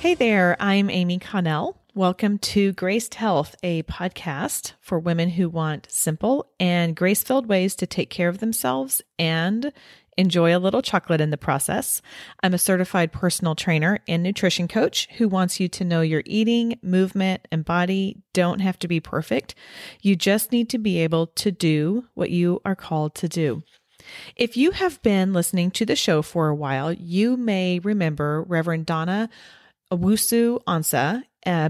Hey there, I'm Amy Connell. Welcome to Graced Health, a podcast for women who want simple and grace-filled ways to take care of themselves and enjoy a little chocolate in the process. I'm a certified personal trainer and nutrition coach who wants you to know your eating, movement, and body don't have to be perfect. You just need to be able to do what you are called to do. If you have been listening to the show for a while, you may remember Reverend Donna Owusu-Ansah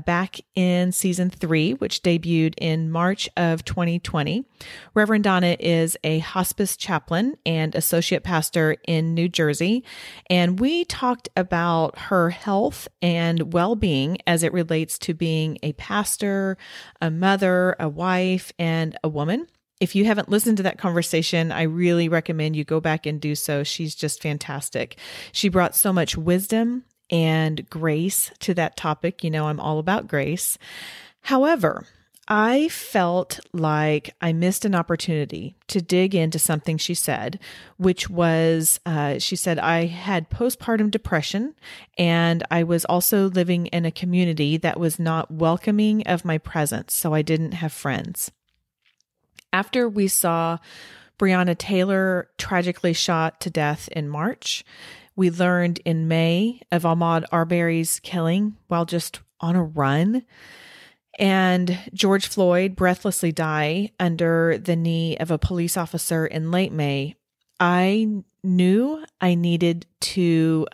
back in season 3, which debuted in March of 2020. Reverend Donna is a hospice chaplain and associate pastor in New Jersey, and we talked about her health and well-being as it relates to being a pastor, a mother, a wife, and a woman. If you haven't listened to that conversation, I really recommend you go back and do so. She's just fantastic. She brought so much wisdom and grace to that topic. You know, I'm all about grace. However, I felt like I missed an opportunity to dig into something she said, which was, she said, I had postpartum depression, and I was also living in a community that was not welcoming of my presence, so I didn't have friends. After we saw Breonna Taylor tragically shot to death in March, we learned in May of Ahmaud Arbery's killing while just on a run, and George Floyd breathlessly die under the knee of a police officer in late May. I knew I needed to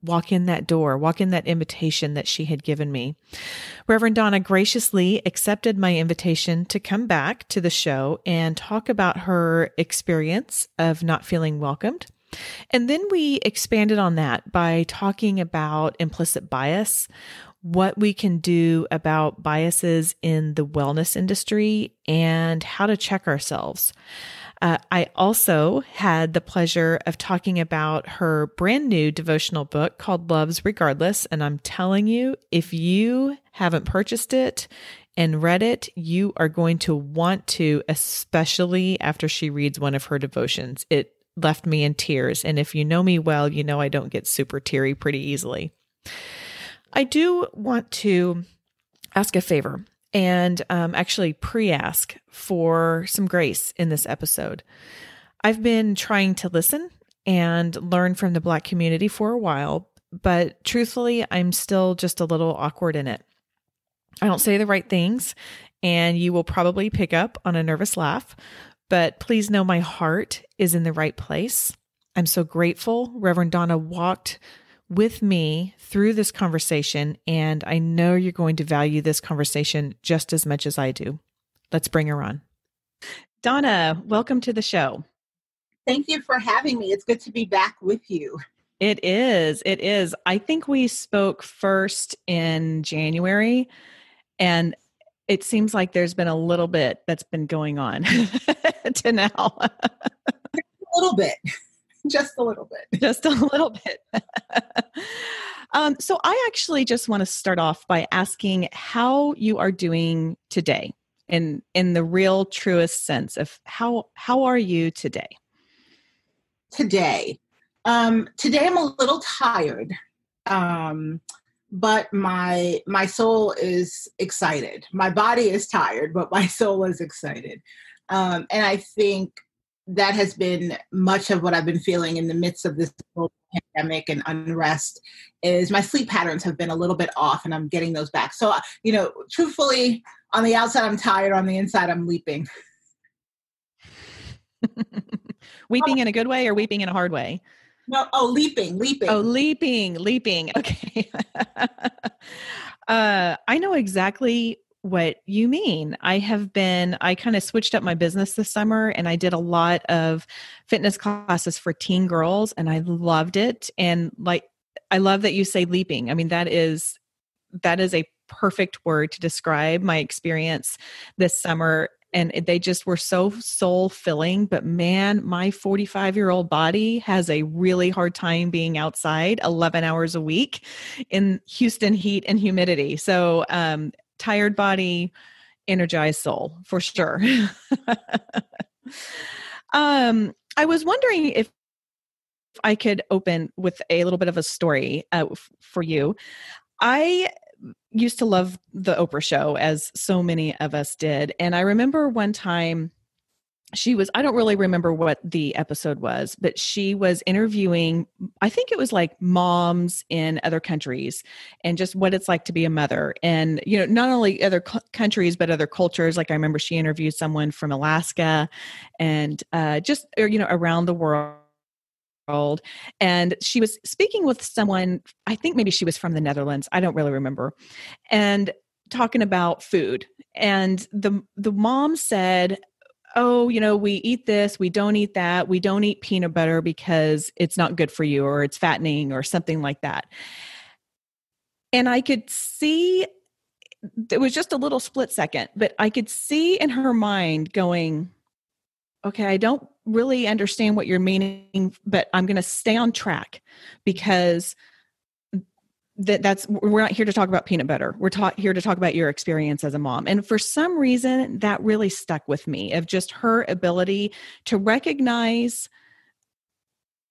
walk in that door, walk in that invitation that she had given me. Reverend Donna graciously accepted my invitation to come back to the show and talk about her experience of not feeling welcomed. And then we expanded on that by talking about implicit bias, what we can do about biases in the wellness industry, and how to check ourselves. I also had the pleasure of talking about her brand new devotional book called Loves Regardless. And I'm telling you, if you haven't purchased it and read it, you are going to want to, especially after she reads one of her devotions. It left me in tears. And if you know me well, you know I don't get super teary pretty easily. I do want to ask a favor and actually pre-ask for some grace in this episode. I've been trying to listen and learn from the Black community for a while, but truthfully, I'm still just a little awkward in it. I don't say the right things, and you will probably pick up on a nervous laugh, but please know my heart is in the right place. I'm so grateful Reverend Donna walked with me through this conversation, and I know you're going to value this conversation just as much as I do. Let's bring her on. Donna, welcome to the show. Thank you for having me. It's good to be back with you. It is. It is. I think we spoke first in January, and it seems like there's been a little bit that's been going on to now. A little bit. Just a little bit. Just a little bit. So I actually just want to start off by asking how you are doing today in the real truest sense of how are you today? Today I'm a little tired. But my soul is excited. My body is tired, but my soul is excited. And I think that has been much of what I've been feeling in the midst of this pandemic and unrest is my sleep patterns have been a little bit off, and I'm getting those back. So, truthfully, on the outside, I'm tired. On the inside, I'm leaping. Weeping in a good way or weeping in a hard way? No, leaping. Oh, leaping. Okay. I know exactly what you mean. I kind of switched up my business this summer, and I did a lot of fitness classes for teen girls, and I loved it. And I love that you say leaping. I mean, that is a perfect word to describe my experience this summer. And they just were so soul filling. But man, my 45-year-old body has a really hard time being outside 11 hours a week in Houston heat and humidity. So, tired body, energized soul for sure. I was wondering if I could open with a little bit of a story for you. I used to love the Oprah show, as so many of us did. And I remember one time I don't really remember what the episode was, but she was interviewing, I think it was like moms in other countries and just what it's like to be a mother. And, not only other countries, but other cultures. Like I remember she interviewed someone from Alaska and around the world. And she was speaking with someone, I think maybe she was from the Netherlands. I don't really remember. And talking about food. And the mom said, oh, we eat this, we don't eat that, we don't eat peanut butter because it's not good for you or it's fattening or something like that. And I could see, it was just a little split second, but I could see in her mind going, okay, I don't really understand what you're meaning, but I'm going to stay on track because we're not here to talk about peanut butter. We're here to talk about your experience as a mom. And for some reason, that really stuck with me, of just her ability to recognize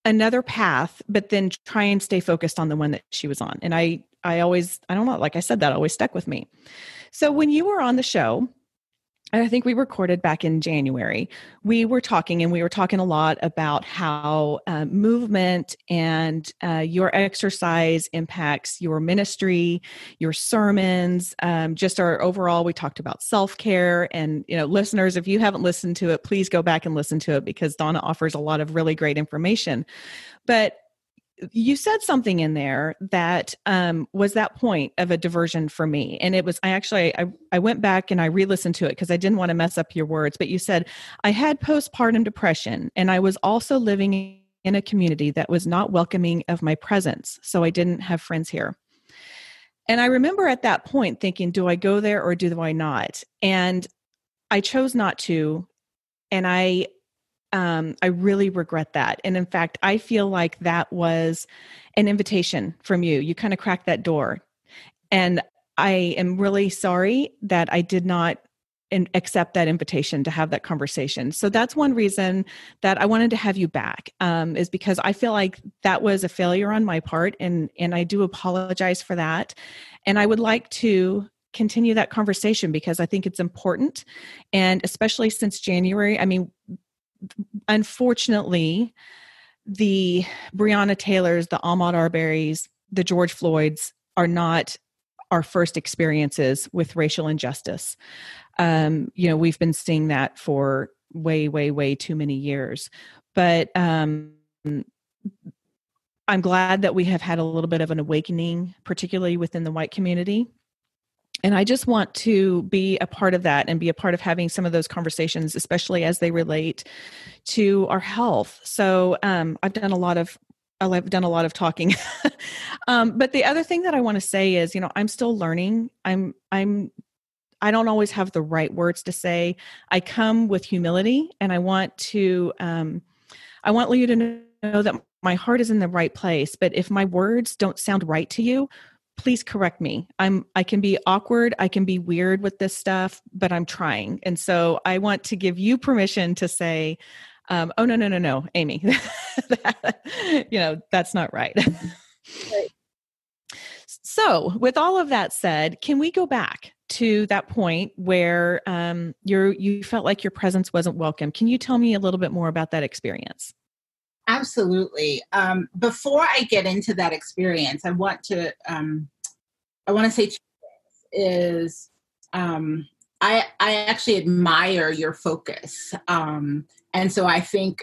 another path, but then try and stay focused on the one that she was on. And I don't know, like I said, that always stuck with me. So when you were on the show, and I think we recorded back in January, we were talking a lot about how movement and your exercise impacts your ministry, your sermons, just our overall. We talked about self-care, and listeners, if you haven't listened to it, please go back and listen to it because Donna offers a lot of really great information. But you said something in there that was that point of a diversion for me. And it was, I went back and I re-listened to it because I didn't want to mess up your words, but you said, I had postpartum depression and I was also living in a community that was not welcoming of my presence. So I didn't have friends here. And I remember at that point thinking, do I go there or do I not? And I chose not to. And I really regret that. And in fact, I feel like that was an invitation from you. You kind of cracked that door. And I am really sorry that I did not accept that invitation to have that conversation. So that's one reason that I wanted to have you back, is because I feel like that was a failure on my part. And I do apologize for that. And I would like to continue that conversation because I think it's important. And especially since January, unfortunately, the Breonna Taylors, the Ahmaud Arbery's, the George Floyds are not our first experiences with racial injustice. We've been seeing that for way, way, way too many years. But I'm glad that we have had a little bit of an awakening, particularly within the white community. And I just want to be a part of that and be a part of having some of those conversations, especially as they relate to our health. So I've done a lot of talking. But the other thing that I want to say is, I'm still learning. I don't always have the right words to say. I come with humility, and I want you to know that my heart is in the right place. But if my words don't sound right to you, please correct me. I can be awkward. I can be weird with this stuff, but I'm trying. And so I want to give you permission to say, oh, no, Amy, that's not right. Right. So with all of that said, can we go back to that point where you felt like your presence wasn't welcome? Can you tell me a little bit more about that experience? Absolutely. Before I get into that experience, I want to say two things. Is I actually admire your focus, and so I think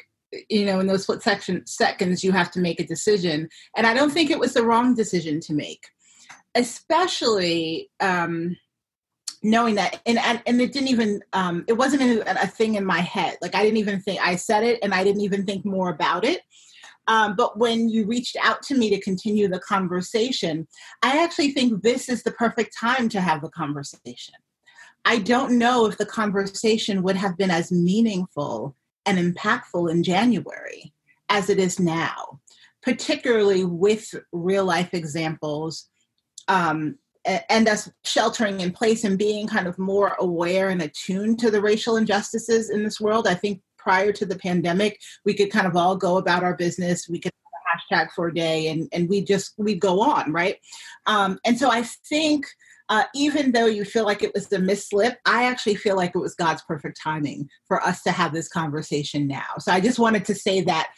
in those split seconds you have to make a decision, and I don't think it was the wrong decision to make, especially knowing that, and it didn't even, it wasn't a thing in my head. Like I didn't even think, I said it and I didn't even think more about it. But when you reached out to me to continue the conversation, I actually think this is the perfect time to have the conversation. I don't know if the conversation would have been as meaningful and impactful in January as it is now, particularly with real life examples, and us sheltering in place and being kind of more aware and attuned to the racial injustices in this world. I think prior to the pandemic, we could kind of all go about our business. We could have hashtag for a day, and we go on, right? And so I think even though you feel like it was the mislip, I actually feel like it was God's perfect timing for us to have this conversation now. So I just wanted to say that,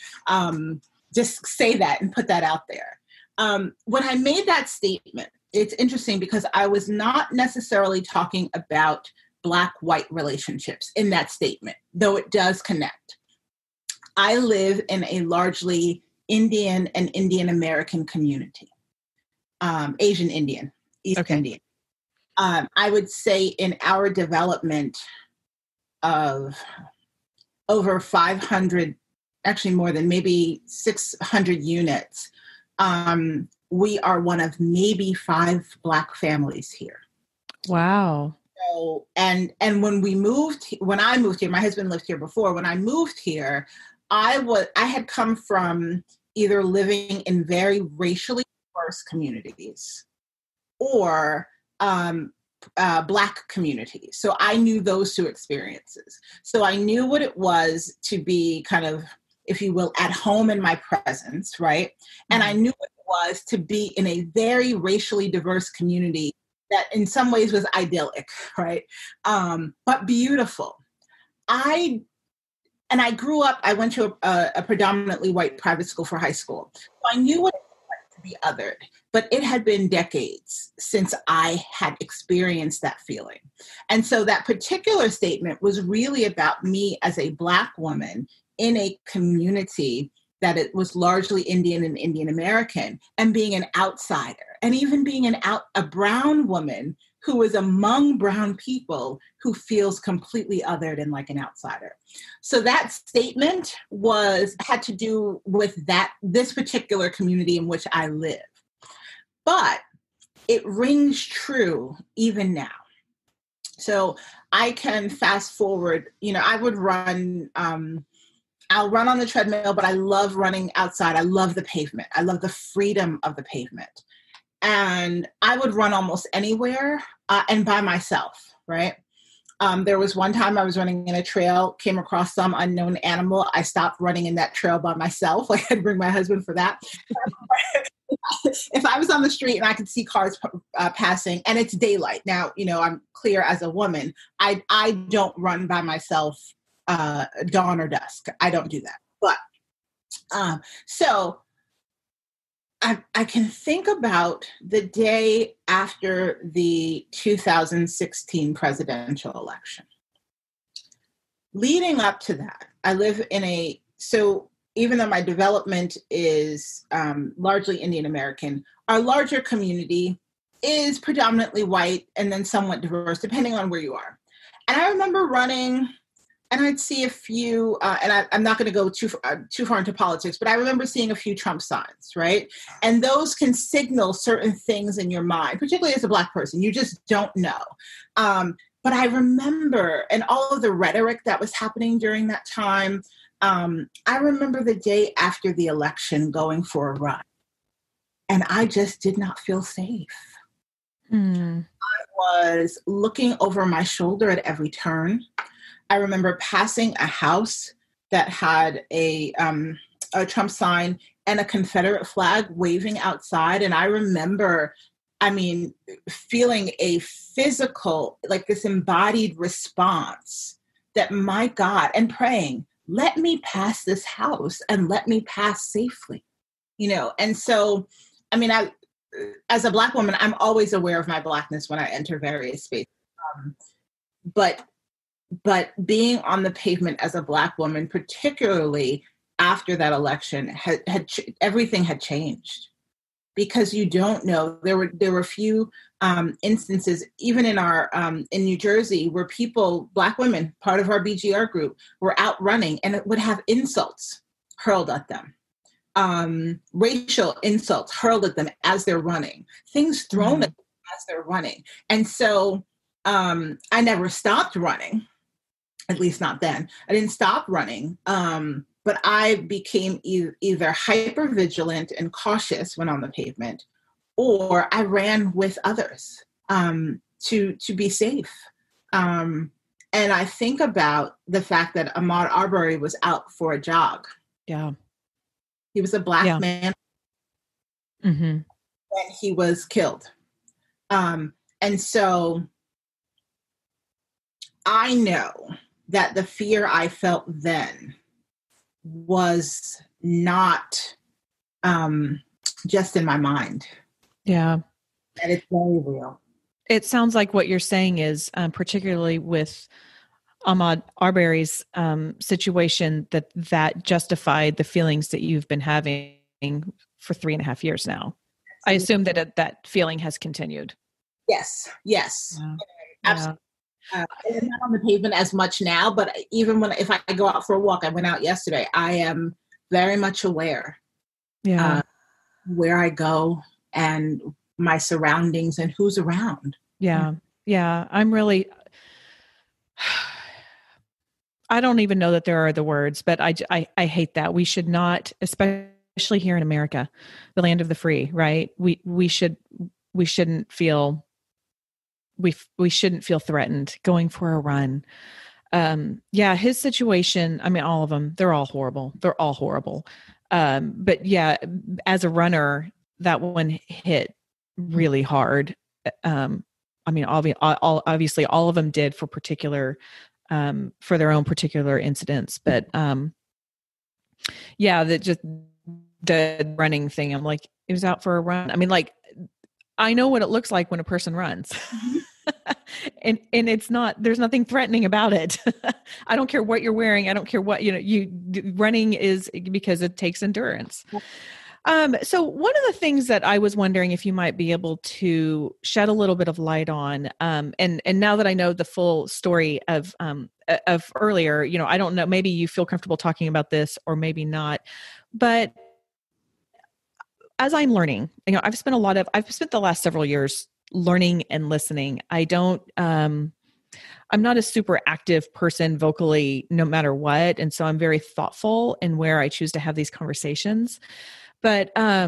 just say that and put that out there. When I made that statement, it's interesting because I was not necessarily talking about Black-white relationships in that statement, though it does connect. I live in a largely Indian and Indian American community, Asian Indian, East Indian. I would say in our development of over 500, actually more than maybe 600 units, we are one of maybe 5 Black families here. Wow. So, and when I moved here, my husband lived here before. When I moved here, I had come from either living in very racially diverse communities or Black communities. So I knew those 2 experiences. So I knew what it was to be kind of, if you will, at home in my presence, right? And I knew what it was to be in a very racially diverse community that in some ways was idyllic, right? But beautiful. I grew up, I went to a predominantly white private school for high school. So I knew what it was like to be othered, but it had been decades since I had experienced that feeling. And so that particular statement was really about me as a Black woman in a community that it was largely Indian and Indian American, and being an outsider, and even being a brown woman who is among brown people who feels completely othered and like an outsider. So that statement had to do with this particular community in which I live. But it rings true even now. So I can fast forward, I would run, I'll run on the treadmill, but I love running outside. I love the pavement. I love the freedom of the pavement. And I would run almost anywhere and by myself, right? There was one time I was running in a trail, came across some unknown animal. I stopped running in that trail by myself. Like I'd bring my husband for that. If I was on the street and I could see cars passing and it's daylight, now, I'm clear as a woman, I don't run by myself dawn or dusk. I don't do that. But so I can think about the day after the 2016 presidential election. Leading up to that, I live so even though my development is largely Indian American, our larger community is predominantly white and then somewhat diverse, depending on where you are. And I remember running, and I'd see a few, and I'm not going to go too far into politics, but I remember seeing a few Trump signs, right? And those can signal certain things in your mind, particularly as a Black person. You just don't know. But I remember, and all of the rhetoric that was happening during that time, I remember the day after the election going for a run, and I just did not feel safe. I was looking over my shoulder at every turn. I remember passing a house that had a Trump sign and a Confederate flag waving outside. And I remember, feeling a physical, like this embodied response that, my God, and praying, let me pass this house and let me pass safely, And so, as a Black woman, I'm always aware of my Blackness when I enter various spaces. But being on the pavement as a Black woman, particularly after that election, everything had changed, because you don't know. There were a few instances, even in our in New Jersey, where Black women, part of our BGR group, were out running and it would have insults hurled at them, racial insults hurled at them as they're running, things thrown at them as they're running, and so I never stopped running. At least not then. I didn't stop running, but I became either hyper vigilant and cautious when on the pavement, or I ran with others to be safe. And I think about the fact that Ahmaud Arbery was out for a jog. Yeah, he was a Black man Mm-hmm. when he was killed. And so I know that the fear I felt then was not just in my mind. Yeah. And it's very real. It sounds like what you're saying is, particularly with Ahmaud Arbery's situation, that justified the feelings that you've been having for 3.5 years now. I assume that feeling has continued. Yes. Yeah. Absolutely. I'm not on the pavement as much now, but even if I go out for a walk, I went out yesterday, I am very much aware where I go and my surroundings and who's around. Yeah. I'm really, I don't even know that there are the words, but I hate that. We should not, especially here in America, the land of the free, right? We shouldn't feel threatened going for a run. His situation, I mean, all of them, they're all horrible. But yeah, as a runner, that one hit really hard. I mean, obviously all of them did for their own particular incidents, but the running thing, I'm like, it was out for a run. I mean, like, I know what it looks like when a person runs. and it's not, there's nothing threatening about it. I don't care what you're wearing. I don't care what, running is because it takes endurance. So one of the things that I was wondering if you might be able to shed a little bit of light on, and now that I know the full story of earlier, I don't know, maybe you feel comfortable talking about this or maybe not, but as I'm learning, I've spent the last several years learning and listening. I'm not a super active person vocally, no matter what. And so I'm very thoughtful in where I choose to have these conversations. But I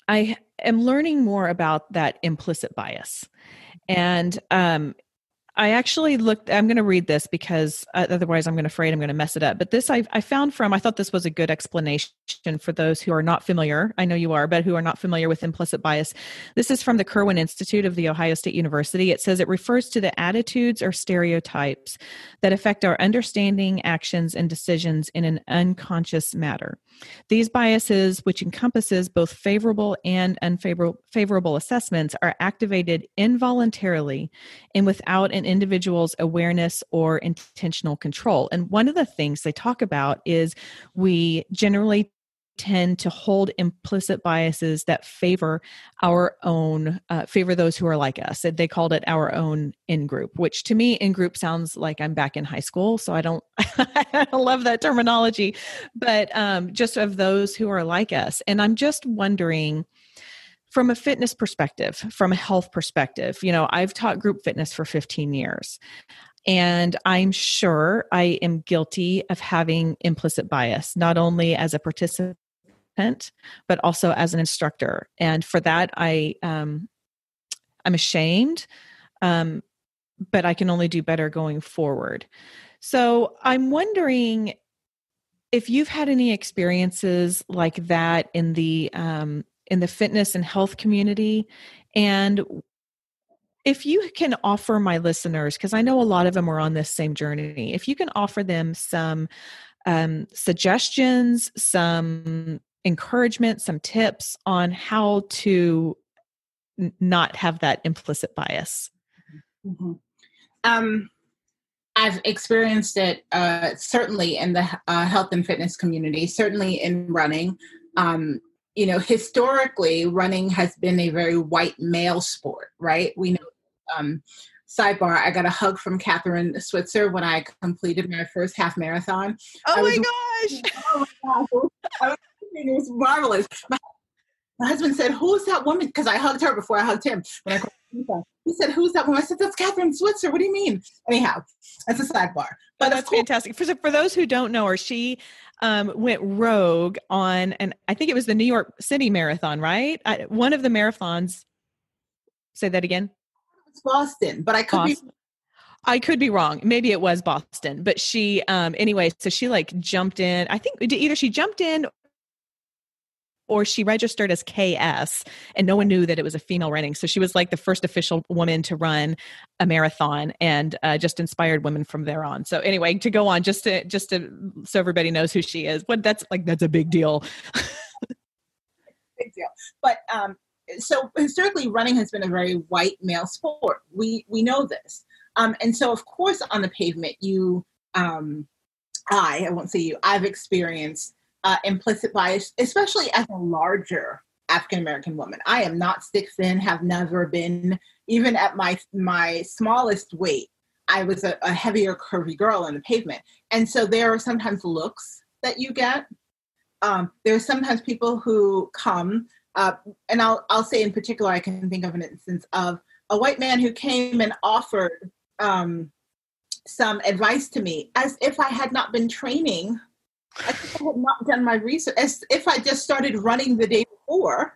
am learning more about that implicit bias. And I actually I'm going to read this because otherwise I'm afraid I'm going to mess it up. But this I found I thought this was a good explanation for those who are not familiar. I know you are, but who are not familiar with implicit bias. This is from the Kirwan Institute of the Ohio State University. It says it refers to the attitudes or stereotypes that affect our understanding, actions, and decisions in an unconscious manner. These biases, which encompasses both favorable and unfavorable assessments, are activated involuntarily and without an individual's awareness or intentional control. And one of the things they talk about is we generally tend to hold implicit biases that favor those who are like us. They called it our own in-group, which to me, in-group sounds like I'm back in high school. So I don't love that terminology, but just of those who are like us. And I'm just wondering, from a fitness perspective, from a health perspective, I've taught group fitness for 15 years. And I'm sure I am guilty of having implicit bias, not only as a participant, but also as an instructor. And for that, I'm ashamed, but I can only do better going forward. So I'm wondering if you've had any experiences like that in the fitness and health community, and if you can offer my listeners, because I know a lot of them are on this same journey, if you can offer them some suggestions, some encouragement, some tips on how to not have that implicit bias. Mm-hmm. I've experienced it certainly in the health and fitness community, certainly in running. Historically, running has been a very white male sport, right? We know. Sidebar, I got a hug from Catherine Switzer when I completed my first half marathon. Oh my gosh! It was marvelous. My husband said, "Who is that woman?" Because I hugged her before I hugged him. He said, "Who's that woman?" I said, "That's Catherine Switzer. What do you mean?" Anyhow, that's a sidebar. But that's fantastic. For those who don't know her, she went rogue on, and I think it was the New York City Marathon, right? One of the marathons. Say that again. It's Boston, but I could be wrong. Maybe it was Boston, but she, anyway, so she jumped in. I think either she jumped in or she registered as KS and no one knew that it was a female running. So she was like the first official woman to run a marathon, and just inspired women from there on. So anyway, to go on, just to so everybody knows who she is. What that's a big deal. Big deal. But so historically, running has been a very white male sport. We know this. And so, of course, on the pavement, I won't say you, I've experienced implicit bias, especially as a larger African-American woman. I am not stick thin, have never been. Even at my smallest weight, I was a heavier, curvy girl on the pavement. And so there are sometimes looks that you get. There are sometimes people who come, and I'll say in particular, I can think of an instance of a white man who came and offered some advice to me as if I had not been training, as if I had not done my research, as if I just started running the day before.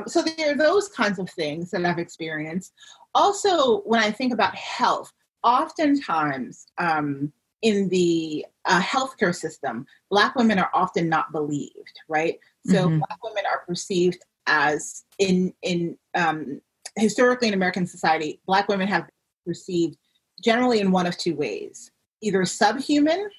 So there are those kinds of things that I've experienced. Also, when I think about health, oftentimes in the healthcare system, Black women are often not believed, right? So Black women are perceived as historically in American society, Black women have been perceived generally in one of two ways: either subhuman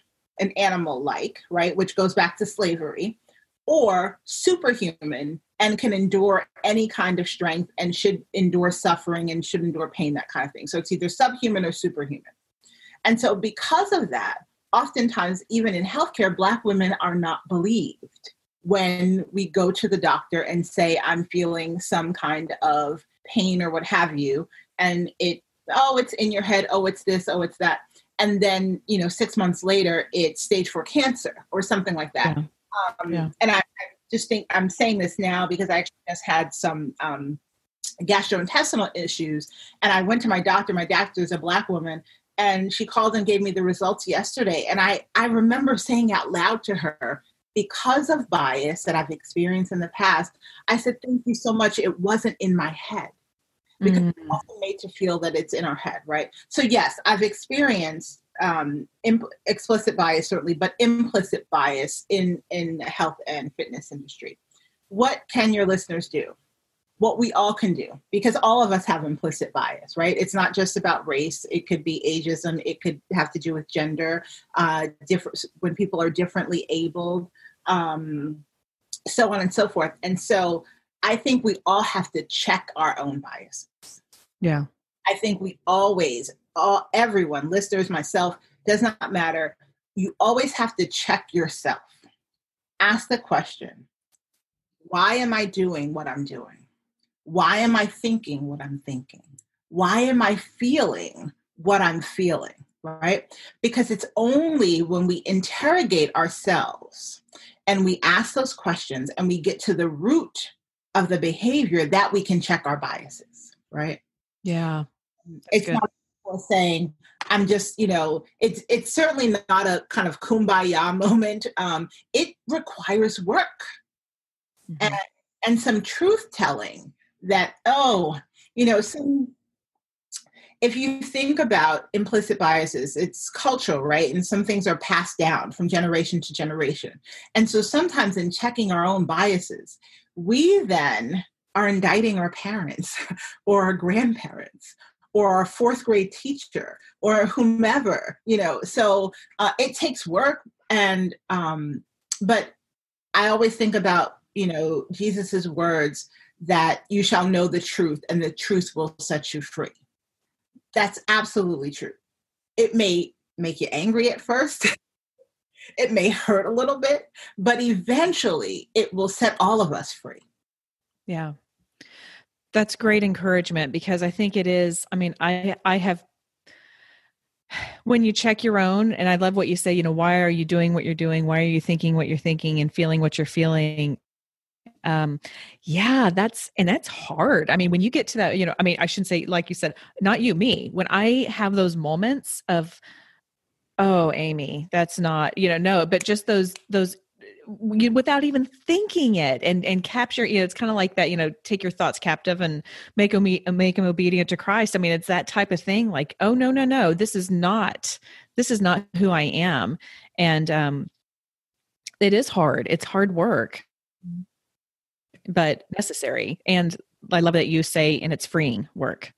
and animal-like, right, which goes back to slavery, or superhuman and can endure any kind of strength and should endure suffering and should endure pain, that kind of thing. So it's either subhuman or superhuman. And so because of that, oftentimes, even in healthcare, Black women are not believed when we go to the doctor and say, I'm feeling some kind of pain or what have you. And it's in your head. Oh, it's this. Oh, it's that. And then, 6 months later, it's stage 4 cancer or something like that. Yeah. And I just think I'm saying this now because I actually just had some gastrointestinal issues. And I went to my doctor. My doctor is a Black woman. And she called and gave me the results yesterday. And I remember saying out loud to her, because of bias that I've experienced in the past, I said, thank you so much. It wasn't in my head. Because we're often made to feel that it's in our head, right? So yes, I've experienced explicit bias, certainly, but implicit bias in the health and fitness industry. What can your listeners do? What we all can do, because all of us have implicit bias, right? It's not just about race. It could be ageism. It could have to do with gender, different when people are differently abled, so on and so forth. And so I think we all have to check our own biases. Yeah. I think we everyone, listeners, myself, does not matter. You always have to check yourself. Ask the question, why am I doing what I'm doing? Why am I thinking what I'm thinking? Why am I feeling what I'm feeling, right? Because it's only when we interrogate ourselves and we ask those questions and we get to the root of the behavior that we can check our biases, right? Yeah. It's good. Not saying, I'm just, it's certainly not a kind of kumbaya moment. It requires work and some truth telling that, if you think about implicit biases, it's cultural, right? And some things are passed down from generation to generation. And so sometimes in checking our own biases, we then are indicting our parents or our grandparents or our fourth grade teacher or whomever, so it takes work. And, but I always think about, Jesus's words that you shall know the truth and the truth will set you free. That's absolutely true. It may make you angry at first. It may hurt a little bit, but eventually it will set all of us free. Yeah. That's great encouragement, because I think it is. I mean, I have, when you check your own, and I love what you say, why are you doing what you're doing? Why are you thinking what you're thinking and feeling what you're feeling? That's hard. I mean, when you get to that, I shouldn't say, like you said, not you, me, when I have those moments of, oh, Amy, that's not, no, but just those without even thinking it and capture, it's kind of like that, take your thoughts captive and make them obedient to Christ. I mean, it's that type of thing, like, oh, no, this is not who I am. And, it is hard. It's hard work. but necessary. And I love that you say, and it's freeing work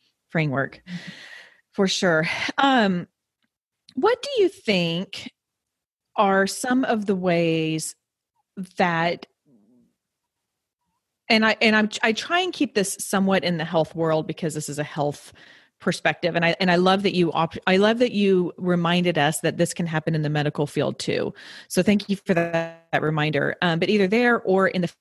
for sure. What do you think are some of the ways that, I try and keep this somewhat in the health world because this is a health perspective. And I love that you reminded us that this can happen in the medical field too. So thank you for that reminder. But either there or in the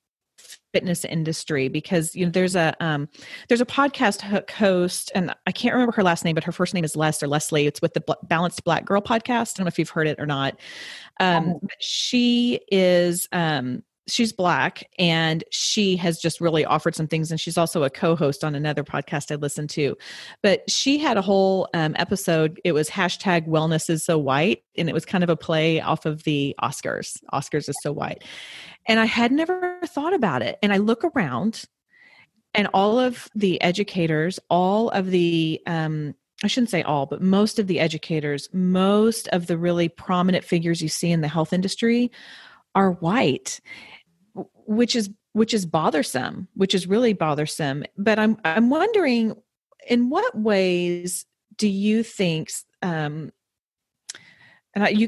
fitness industry, because there's a podcast host, and I can't remember her last name, but her first name is Leslie. It's with the Balanced Black Girl podcast. I don't know if you've heard it or not. But she is she's Black, and she has just really offered some things. And she's also a co-host on another podcast I listened to, but she had a whole episode. It was hashtag wellness is so white. And it was kind of a play off of the Oscars. Oscars is so white. And I had never thought about it. And I look around, and all of the educators, all of the, I shouldn't say all, but most of the educators, most of the really prominent figures you see in the health industry are white, which is bothersome, which is really bothersome. But I'm wondering, in what ways do you think, you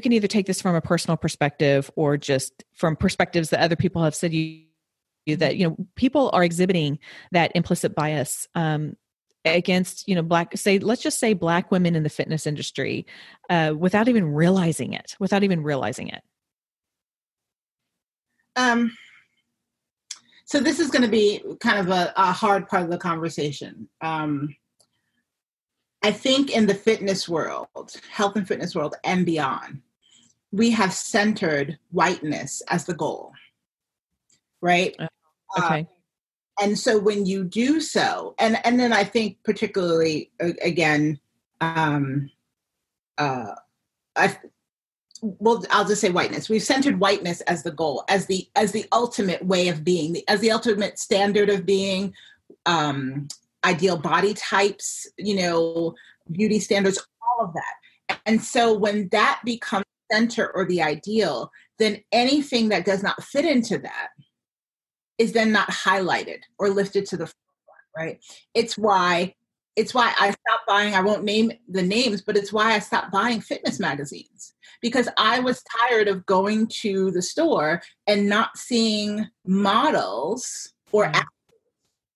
can either take this from a personal perspective or just from perspectives that other people have said that people are exhibiting that implicit bias against let's just say Black women in the fitness industry without even realizing it. So this is going to be kind of a hard part of the conversation. I think in the fitness world, health and fitness world and beyond, we have centered whiteness as the goal, right? Okay. And so when you do so, and then I think particularly, again, I'll just say whiteness. We've centered whiteness as the goal, as the ultimate way of being, as the ultimate standard of being, ideal body types, beauty standards, all of that. And so when that becomes center or the ideal, then anything that does not fit into that is then not highlighted or lifted to the forefront, right? It's why I stopped buying, I won't name the names, but it's why I stopped buying fitness magazines, because I was tired of going to the store and not seeing models or athletes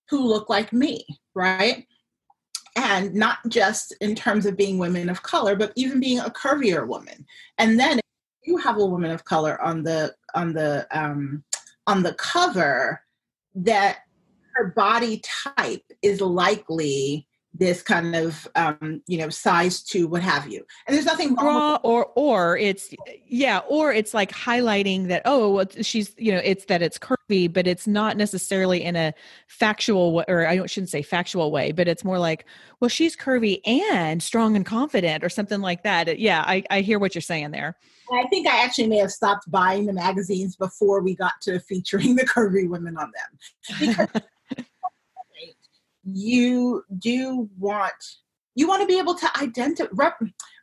who look like me, right? And not just in terms of being women of color, but even being a curvier woman. And then if you have a woman of color on the cover, that her body type is likely this kind of, size 2, what have you. And there's nothing wrong with or it's like highlighting that, she's, it's that it's curvy, but it's not necessarily in a factual way, or I shouldn't say factual way, but it's more like, well, she's curvy and strong and confident or something like that. Yeah. I hear what you're saying there. I think I actually may have stopped buying the magazines before we got to featuring the curvy women on them. Because you want to be able to identify,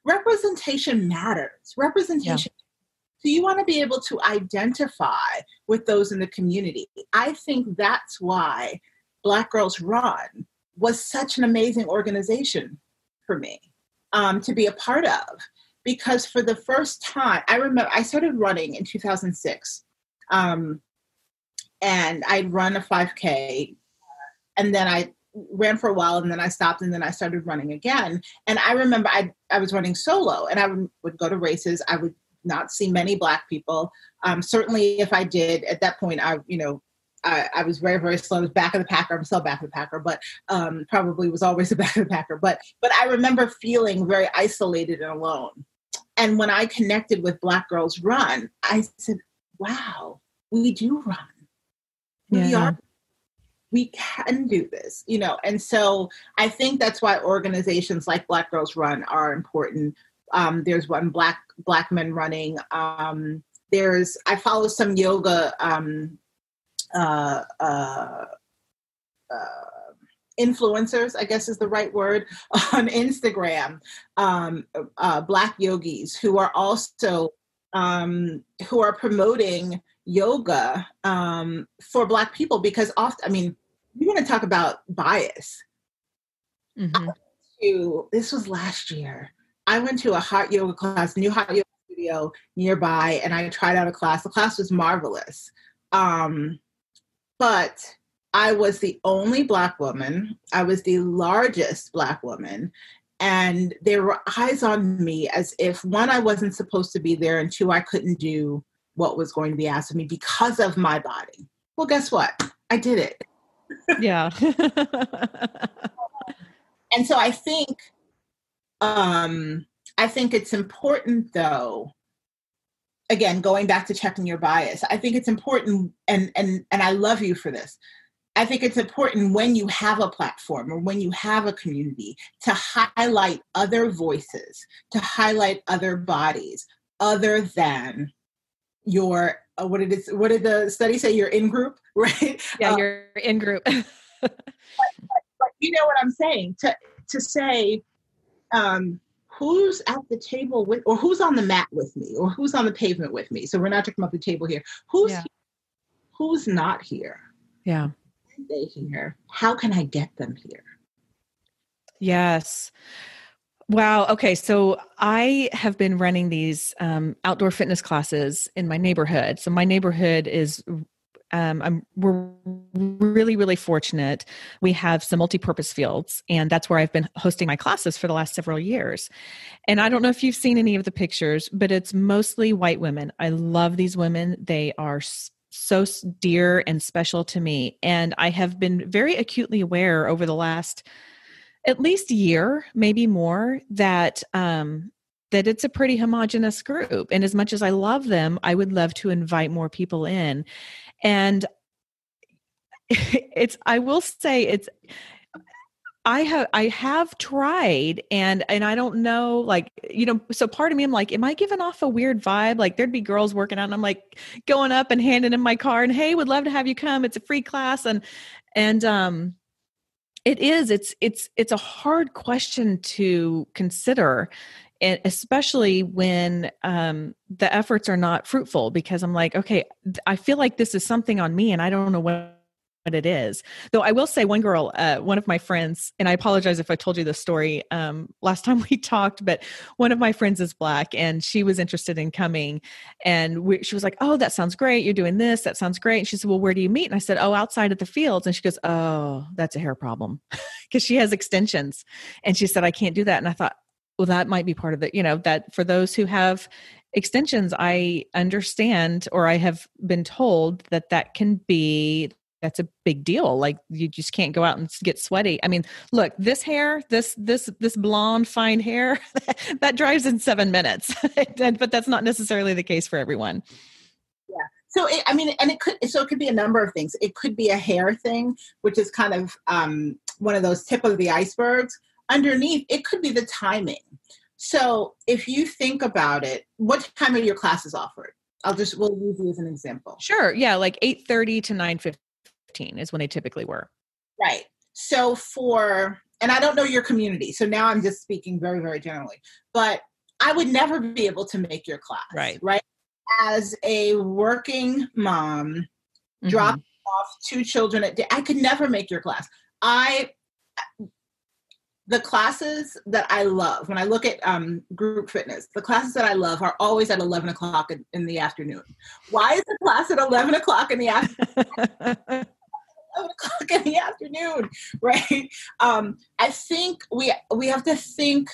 representation matters. Representation. Yeah. So you want to be able to identify with those in the community. I think that's why Black Girls Run was such an amazing organization for me to be a part of. Because for the first time, I remember I started running in 2006, and I'd run a 5K, and then I ran for a while, and then I stopped, and then I started running again. And I remember I was running solo, and I would go to races. I would not see many Black people. Certainly, if I did at that point, I was very, very slow. I was back of the packer. I'm still back of the packer, but probably was always the back of the packer. But I remember feeling very isolated and alone. And when I connected with Black Girls Run, I said, wow, we do run. We can do this, And so I think that's why organizations like Black Girls Run are important. There's one Black Men Running. I follow some yoga influencers, I guess is the right word, on Instagram, Black yogis who are also who are promoting yoga for Black people, because often, I mean, you want to talk about bias. Mm-hmm. This was last year. I went to a hot yoga class, new hot yoga studio nearby, and I tried out a class. The class was marvelous. But I was the only Black woman. I was the largest Black woman. And there were eyes on me as if, one, I wasn't supposed to be there, and two, I couldn't do what was going to be asked of me because of my body. Well, guess what? I did it. Yeah. And so I think it's important, though, again, going back to checking your bias, I think it's important, and I love you for this. I think it's important when you have a platform or when you have a community to highlight other voices, to highlight other bodies other than your, what did the study say? Your in-group, right? Yeah, your in-group. but you know what I'm saying? To say, who's at the table with, or who's on the mat with me, or who's on the pavement with me. So we're not talking about the table here. Who's here? Who's not here? Yeah. Are they here? How can I get them here? Yes. Wow. Okay. So I have been running these outdoor fitness classes in my neighborhood. So my neighborhood is we're really, really fortunate. We have some multi-purpose fields, and that's where I've been hosting my classes for the last several years. And I don't know if you've seen any of the pictures, but it's mostly white women. I love these women. They are so dear and special to me. And I have been very acutely aware over the last at least year, maybe more, that it's a pretty homogenous group. And as much as I love them, I would love to invite more people in. And I will say I have tried, and I don't know, like, so part of me, I'm like, am I giving off a weird vibe? Like, there'd be girls working out, and I'm like going up and handing in my card and, hey, would love to have you come. It's a free class. And it's a hard question to consider, and especially when the efforts are not fruitful, because I'm like, okay, I feel like this is something on me and I don't know what it is. Though I will say, one girl, one of my friends, and I apologize if I told you this story last time we talked, but one of my friends is Black, and she was interested in coming, and she was like, oh, that sounds great. You're doing this. That sounds great. And she said, well, where do you meet? And I said, oh, outside at the fields. And she goes, oh, that's a hair problem, because she has extensions. And she said, I can't do that. And I thought, well, that might be part of it. That for those who have extensions, I understand, or I have been told that's a big deal. Like, you just can't go out and get sweaty. I mean, look, this hair, this blonde, fine hair, that dries in 7 minutes, but that's not necessarily the case for everyone. Yeah. So, it could be a number of things. It could be a hair thing, which is kind of one of those tip of the icebergs. Underneath, it could be the timing. So if you think about it, what time are your classes offered? We'll use you as an example. Sure. Yeah. Like 8:30 to 9:15 is when they typically were. Right. So and I don't know your community, so now I'm just speaking very, very generally, but I would never be able to make your class. Right. As a working mom, dropping off 2 children a day, I could never make your class. The classes that I love, when I look at group fitness, the classes that I love are always at 11 o'clock in the afternoon. Why is the class at 11 o'clock in the afternoon? 11 o'clock in the afternoon, right? I think we have to think,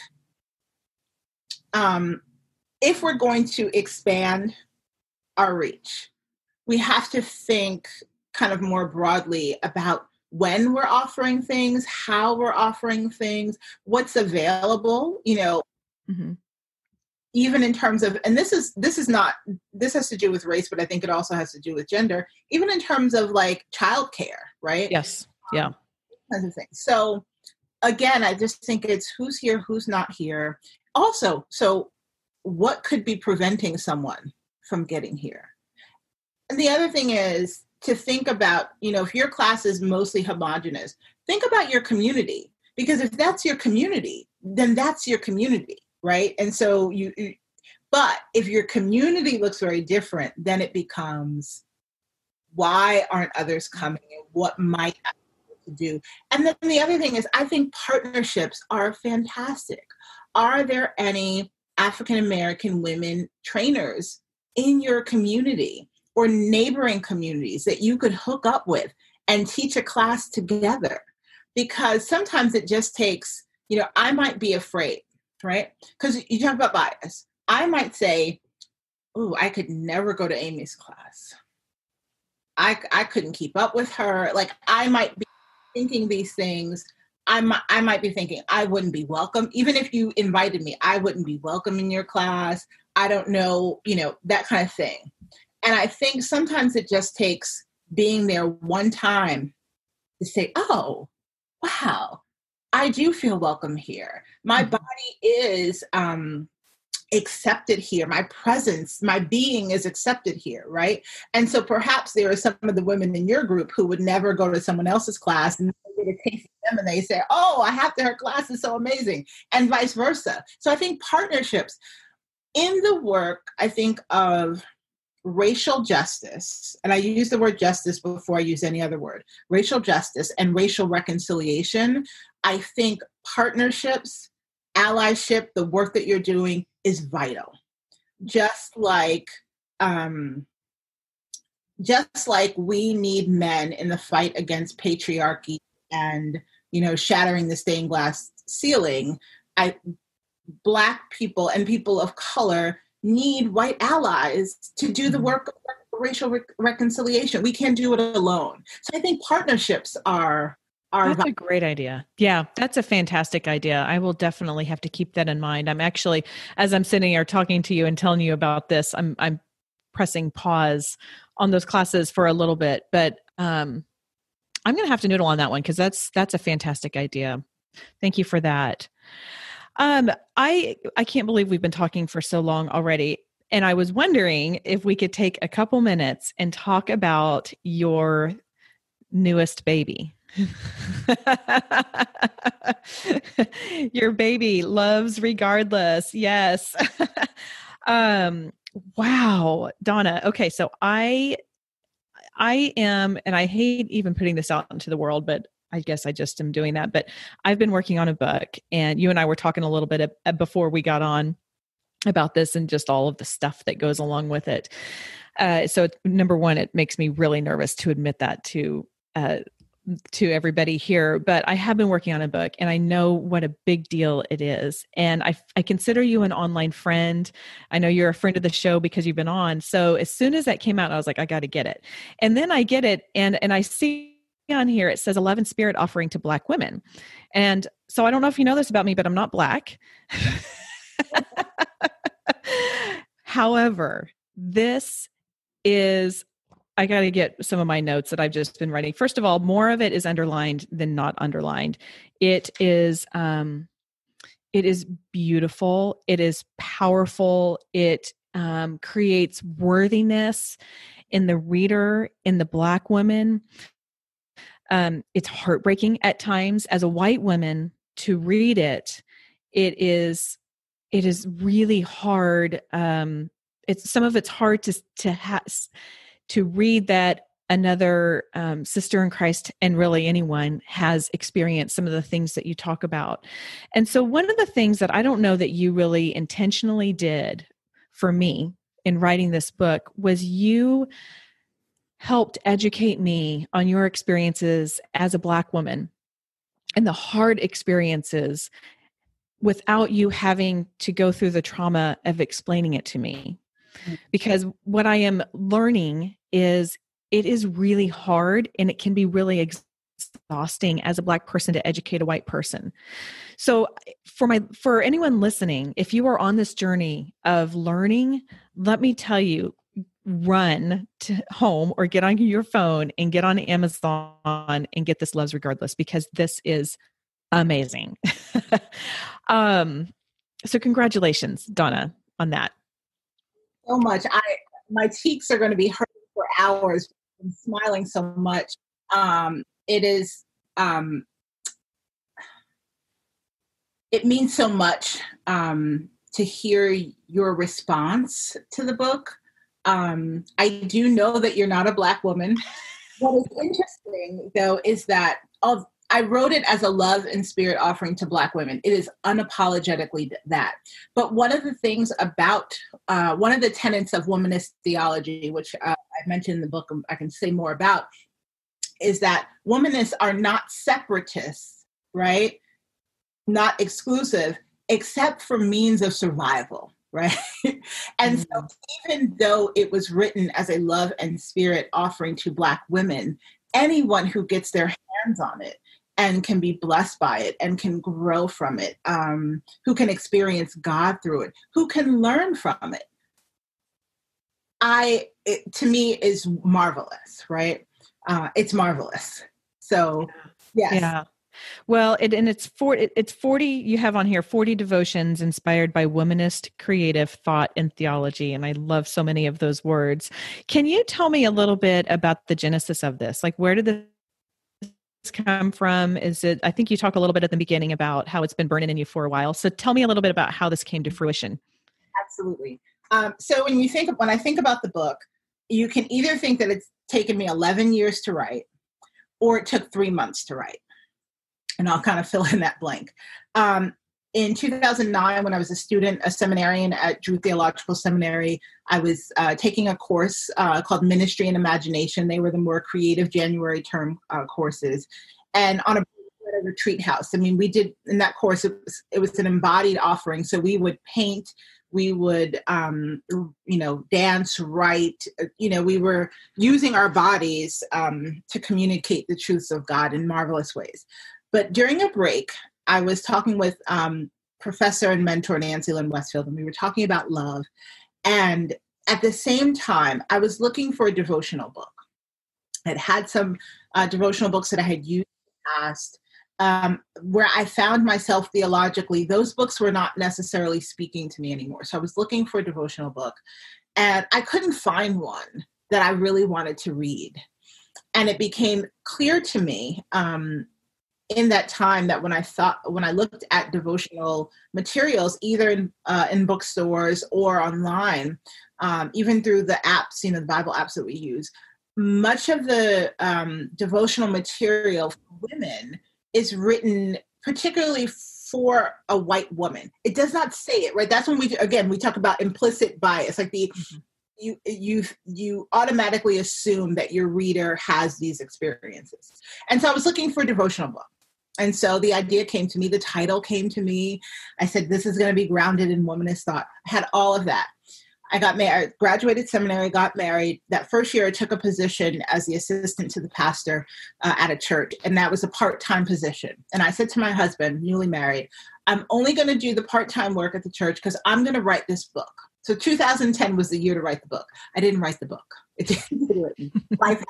if we're going to expand our reach, we have to think kind of more broadly about when we're offering things, how we're offering things, what's available, even in terms of, and this has to do with race, but I think it also has to do with gender, even in terms of like childcare, right? Yes. Yeah. Kinds of things. So again, I just think it's who's here, who's not here. Also, so what could be preventing someone from getting here? And the other thing is, to think about, if your class is mostly homogenous, think about your community, because if that's your community, then that's your community, right? And so But if your community looks very different, then it becomes, why aren't others coming, and what might I be able to do? And then the other thing is, I think partnerships are fantastic. Are there any African American women trainers in your community or neighboring communities that you could hook up with and teach a class together? Because sometimes it just takes, I might be afraid, right? Because you talk about bias. I might say, oh, I could never go to Amy's class. I couldn't keep up with her. Like, I might be thinking these things. I might be thinking I wouldn't be welcome. Even if you invited me, I wouldn't be welcome in your class. I don't know, that kind of thing. And I think sometimes it just takes being there one time to say, oh, wow, I do feel welcome here. My body is accepted here. My presence, my being is accepted here, right? And so perhaps there are some of the women in your group who would never go to someone else's class, and they get a taste of them and they say, oh, her class is so amazing, and vice versa. So I think partnerships in the work, I think of racial justice, and I use the word justice before I use any other word, racial justice and racial reconciliation. I think partnerships, allyship, the work that you're doing is vital. Just like we need men in the fight against patriarchy and, shattering the stained glass ceiling, Black people and people of color need white allies to do the work of racial reconciliation. We can't do it alone. So I think partnerships are That's a great idea. Yeah, that's a fantastic idea. I will definitely have to keep that in mind. I'm actually, as I'm sitting here talking to you and telling you about this, I'm pressing pause on those classes for a little bit, but I'm going to have to noodle on that one, because that's a fantastic idea. Thank you for that. I can't believe we've been talking for so long already. And I was wondering if we could take a couple minutes and talk about your newest baby. Your baby loves regardless. Yes. Wow, Donna. Okay. So I am, and I hate even putting this out into the world, but I guess I just am doing that. But I've been working on a book, and you and I were talking a little bit before we got on about this and just all of the stuff that goes along with it. So number one, it makes me really nervous to admit that to everybody here, but I have been working on a book, and I know what a big deal it is. And I consider you an online friend. I know you're a friend of the show because you've been on. So as soon as that came out, I was like, I got to get it. And then I get it. And I see on here, it says 11 Spirit offering to Black women. And so I don't know if you know this about me, but I'm not Black. However, this is, I got to get some of my notes that I've just been writing. First of all, more of it is underlined than not underlined. It is beautiful. It is powerful. It creates worthiness in the reader, in the Black woman. It's heartbreaking at times as a white woman to read it. It is really hard. It's hard to read that another sister in Christ, and really anyone, has experienced some of the things that you talk about. And so one of the things that I don't know that you really intentionally did for me in writing this book was you helped educate me on your experiences as a Black woman and the hard experiences without you having to go through the trauma of explaining it to me. Because what I am learning is it is really hard, and it can be really exhausting as a Black person to educate a white person. So for anyone listening, if you are on this journey of learning, let me tell you, run to home or get on your phone and get on Amazon and get this Loves Regardless, because this is amazing. So congratulations, Donna, on that. So much. My cheeks are going to be hurting for hours. I'm smiling so much. It is. It means so much to hear your response to the book. I do know that you're not a Black woman. What is interesting, though, is that I wrote it as a love and spirit offering to Black women. It is unapologetically that. But one of the things about, one of the tenets of womanist theology, which I mentioned in the book, I can say more about, is that womanists are not separatists, right? Not exclusive, except for means of survival, right? And so even though it was written as a love and spirit offering to Black women, anyone who gets their hands on it and can be blessed by it and can grow from it, who can experience God through it, who can learn from it, it to me is marvelous, right? It's marvelous. So, yes. Yeah. Well, it's 40, you have on here 40 devotions inspired by womanist creative thought and theology. And I love so many of those words. Can you tell me a little bit about the genesis of this? Like, where did this come from? I think you talk a little bit at the beginning about how it's been burning in you for a while. So tell me a little bit about how this came to fruition. Absolutely. So when I think about the book, you can either think that it's taken me 11 years to write, or it took 3 months to write. And I'll kind of fill in that blank. In 2009, when I was a seminarian at Drew Theological Seminary, I was taking a course called Ministry and Imagination. They were the more creative January term courses. And on a retreat house, I mean, we did in that course, it was an embodied offering. So we would paint, we would, dance, write, we were using our bodies to communicate the truths of God in marvelous ways. But during a break, I was talking with professor and mentor Nancy Lynn Westfield, and we were talking about love. And at the same time, I was looking for a devotional book. It had some devotional books that I had used in the past, where I found myself theologically. Those books were not necessarily speaking to me anymore. So I was looking for a devotional book, and I couldn't find one that I really wanted to read. And it became clear to me in that time that when I looked at devotional materials, either in bookstores or online, even through the apps, the Bible apps that we use, much of the devotional material for women is written particularly for a white woman. It does not say it, right? That's when we talk about implicit bias, like you automatically assume that your reader has these experiences. And so I was looking for a devotional book. And so the idea came to me, the title came to me. I said, this is going to be grounded in womanist thought. I had all of that. I got married, graduated seminary, got married. That first year I took a position as the assistant to the pastor at a church. And that was a part-time position. And I said to my husband, newly married, I'm only going to do the part-time work at the church because I'm going to write this book. So 2010 was the year to write the book. I didn't write the book. It didn't get written. Life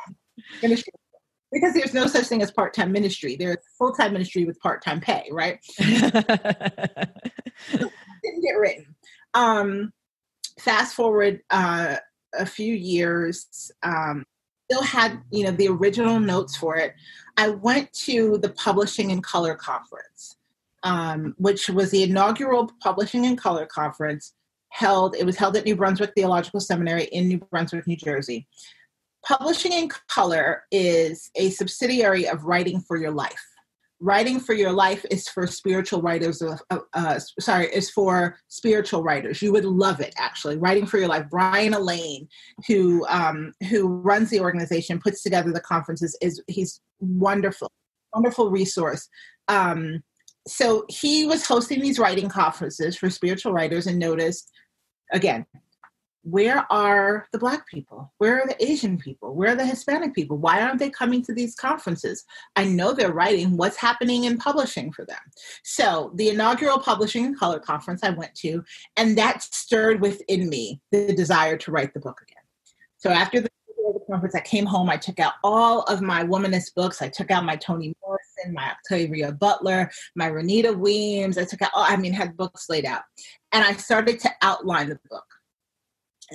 finished. Because there's no such thing as part-time ministry. There's full-time ministry with part-time pay, right? Didn't get written. Fast forward a few years, still had, the original notes for it. I went to the Publishing in Color Conference, which was the inaugural Publishing in Color Conference. It was held at New Brunswick Theological Seminary in New Brunswick, New Jersey. Publishing in Color is a subsidiary of Writing for Your Life. Writing for Your Life is for spiritual writers. Is for spiritual writers. You would love it, actually. Writing for Your Life. Brian Elaine, who runs the organization, puts together the conferences. He's wonderful, wonderful resource. So he was hosting these writing conferences for spiritual writers and noticed, again, where are the Black people? Where are the Asian people? Where are the Hispanic people? Why aren't they coming to these conferences? I know they're writing. What's happening in publishing for them? So the inaugural Publishing in Color Conference I went to, and that stirred within me the desire to write the book again. So after the conference, I came home. I took out all of my womanist books. I took out my Toni Morrison, my Octavia Butler, my Renita Weems. I took out, had books laid out. And I started to outline the book.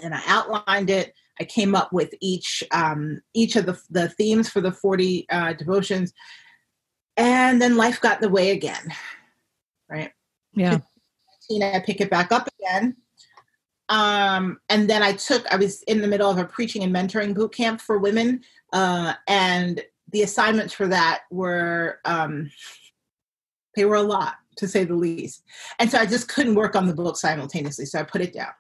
And I outlined it. I came up with each of the themes for the 40 devotions. And then life got in the way again, right? Yeah. I pick it back up again. And then I was in the middle of a preaching and mentoring boot camp for women. And the assignments for that were, they were a lot, to say the least. And so I just couldn't work on the book simultaneously. So I put it down.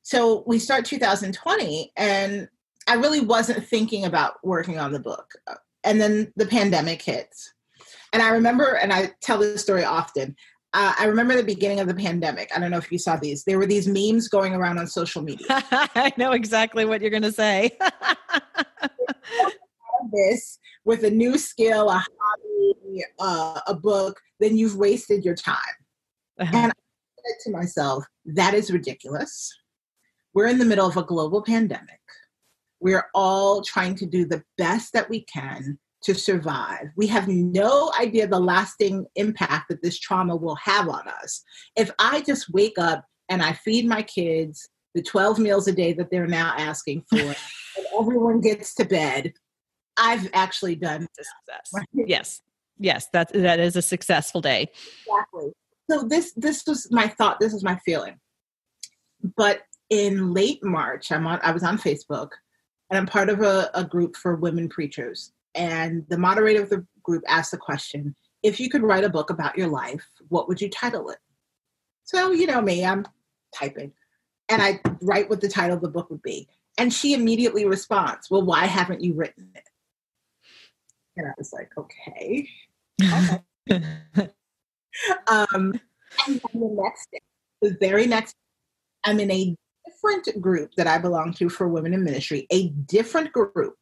So we start 2020, and I really wasn't thinking about working on the book. And then the pandemic hits. And I remember, and I tell this story often, I remember the beginning of the pandemic. I don't know if you saw these. There were these memes going around on social media. I know exactly what you're going to say. This with a new skill, a hobby, a book, then you've wasted your time. And I said to myself, that is ridiculous. We're in the middle of a global pandemic. We're all trying to do the best that we can to survive. We have no idea the lasting impact that this trauma will have on us. If I just wake up and I feed my kids the 12 meals a day that they're now asking for, and everyone gets to bed, I've actually done success. Yes. Yes. That is a successful day. Exactly. So this was my thought. This is my feeling. But in late March, I was on Facebook, and I'm part of a group for women preachers. And the moderator of the group asked the question, if you could write a book about your life, what would you title it? So, you know me, I'm typing. And I write what the title of the book would be. And she immediately responds, well, why haven't you written it? And I was like, okay. And the very next day, I'm in a different group that I belong to for women in ministry, a different group.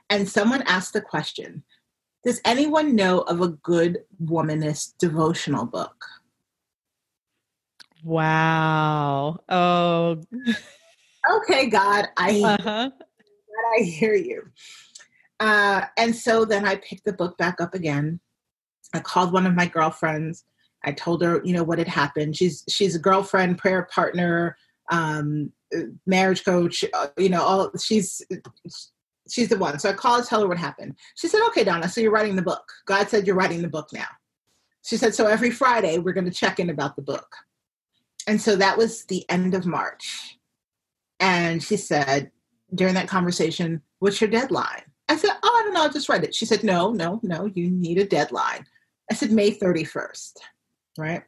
And someone asked the question, does anyone know of a good womanist devotional book? Wow. Oh. Okay, God, I hear you. And so then I picked the book back up again. I called one of my girlfriends. I told her, what had happened. She's a girlfriend, prayer partner, marriage coach, she's the one. So I called to tell her what happened. She said, okay, Donna, so you're writing the book. God said you're writing the book now. She said, so every Friday we're going to check in about the book. And so that was the end of March. And she said, during that conversation, what's your deadline? I said, I don't know, I'll just write it. She said, no, you need a deadline. I said, May 31st, right?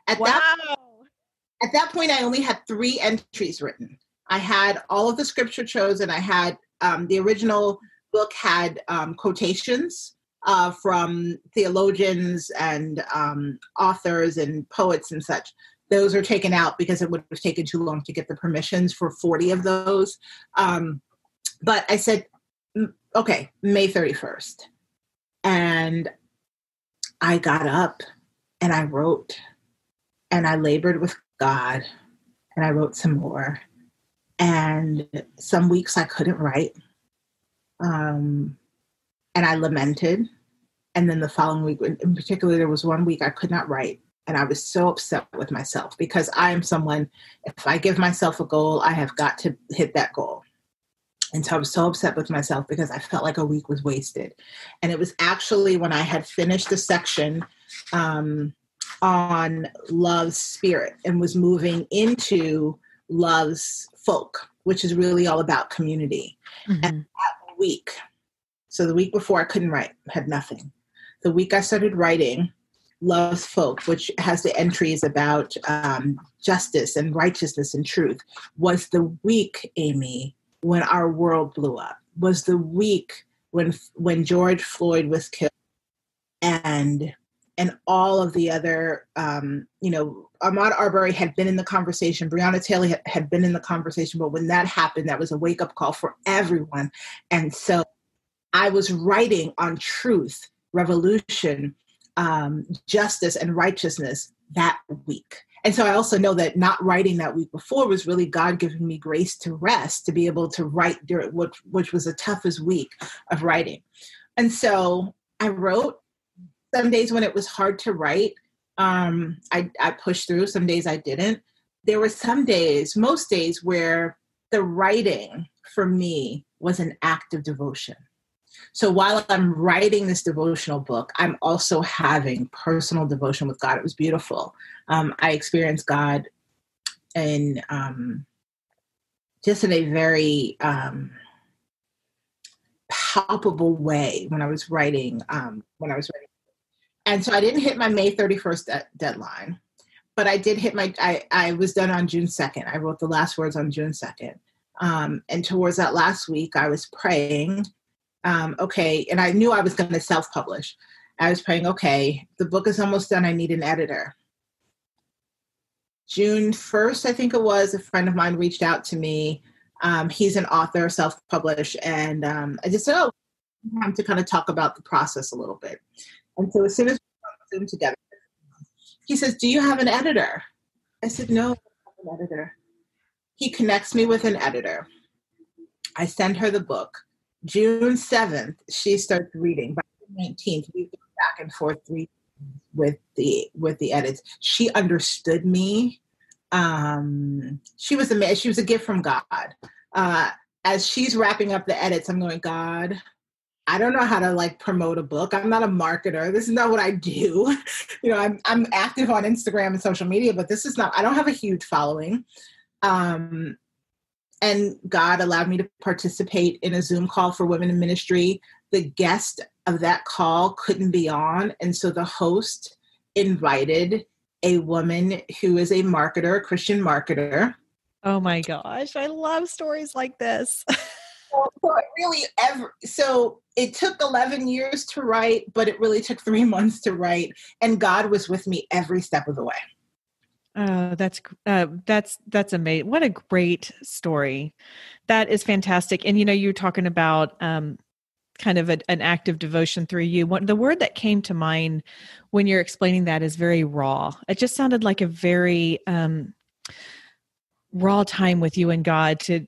At that point, I only had 3 entries written. I had all of the scripture chosen. I had the original book had quotations from theologians and authors and poets and such. Those are taken out because it would have taken too long to get the permissions for 40 of those. But I said, okay, May 31st. And I got up and I wrote and I labored with God and I wrote some more. And some weeks I couldn't write. And I lamented. And then the following week, in particular, there was one week I could not write. And I was so upset with myself because I am someone, if I give myself a goal, I have got to hit that goal. And so I was so upset with myself because I felt like a week was wasted. And it was actually when I had finished the section on love's spirit and was moving into love's folk, which is really all about community. Mm-hmm. And that week, so the week before I couldn't write, had nothing. The week I started writing Love's Folk, which has the entries about justice and righteousness and truth, was the week, Amy, when our world blew up, was the week when George Floyd was killed and all of the other, Ahmaud Arbery had been in the conversation, Breonna Taylor had been in the conversation, but when that happened, that was a wake-up call for everyone. And so I was writing on truth, revolution, justice, and righteousness that week. And so I also know that not writing that week before was really God giving me grace to rest, to be able to write during which was the toughest week of writing. And so I wrote. Some days when it was hard to write, I pushed through. Some days I didn't. There were some days, most days, where the writing for me was an act of devotion. So while I'm writing this devotional book, I'm also having personal devotion with God. It was beautiful. I experienced God and just in a very palpable way when I was writing. And so I didn't hit my May 31st deadline, but I did hit I was done on June 2nd. I wrote the last words on June 2nd. And towards that last week, I was praying, okay, and I knew I was going to self-publish. I was praying, okay, the book is almost done. I need an editor. June 1st, I think it was, a friend of mine reached out to me. He's an author, self-published, and I just said, time to kind of talk about the process a little bit. And so as soon as we got Zoom together, he says, do you have an editor? I said, no, I don't have an editor. He connects me with an editor. I send her the book. June 7th, she starts reading. By June 19th, we go back and forth with the edits. She understood me. She was a gift from God. As she's wrapping up the edits, I'm going, God, I don't know how to promote a book. I'm not a marketer. This is not what I do. I'm active on Instagram and social media, but I don't have a huge following. And God allowed me to participate in a Zoom call for women in ministry. The guest of that call couldn't be on. And so the host invited a woman who is a marketer, a Christian marketer. Oh my gosh. I love stories like this. So it took 11 years to write, but it really took 3 months to write. And God was with me every step of the way. Oh, that's amazing. What a great story. That is fantastic. And, you're talking about, kind of an act of devotion through you. The word that came to mind when you're explaining that is very raw. It just sounded like a very, raw time with you and God to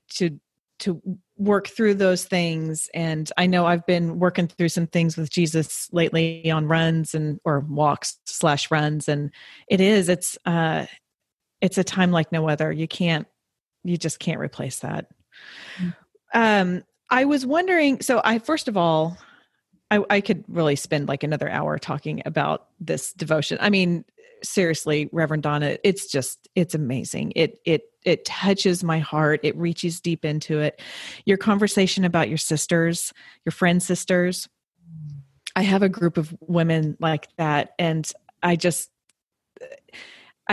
work through those things. And I know I've been working through some things with Jesus lately on runs or walks / runs. And it's a time like no other. You just can't replace that. I was wondering, so first of all, I could really spend another hour talking about this devotion. I mean, seriously, Reverend Donna, it's amazing. It touches my heart. It reaches deep into it. Your conversation about your sisters, your friends' sisters. I have a group of women like that. And I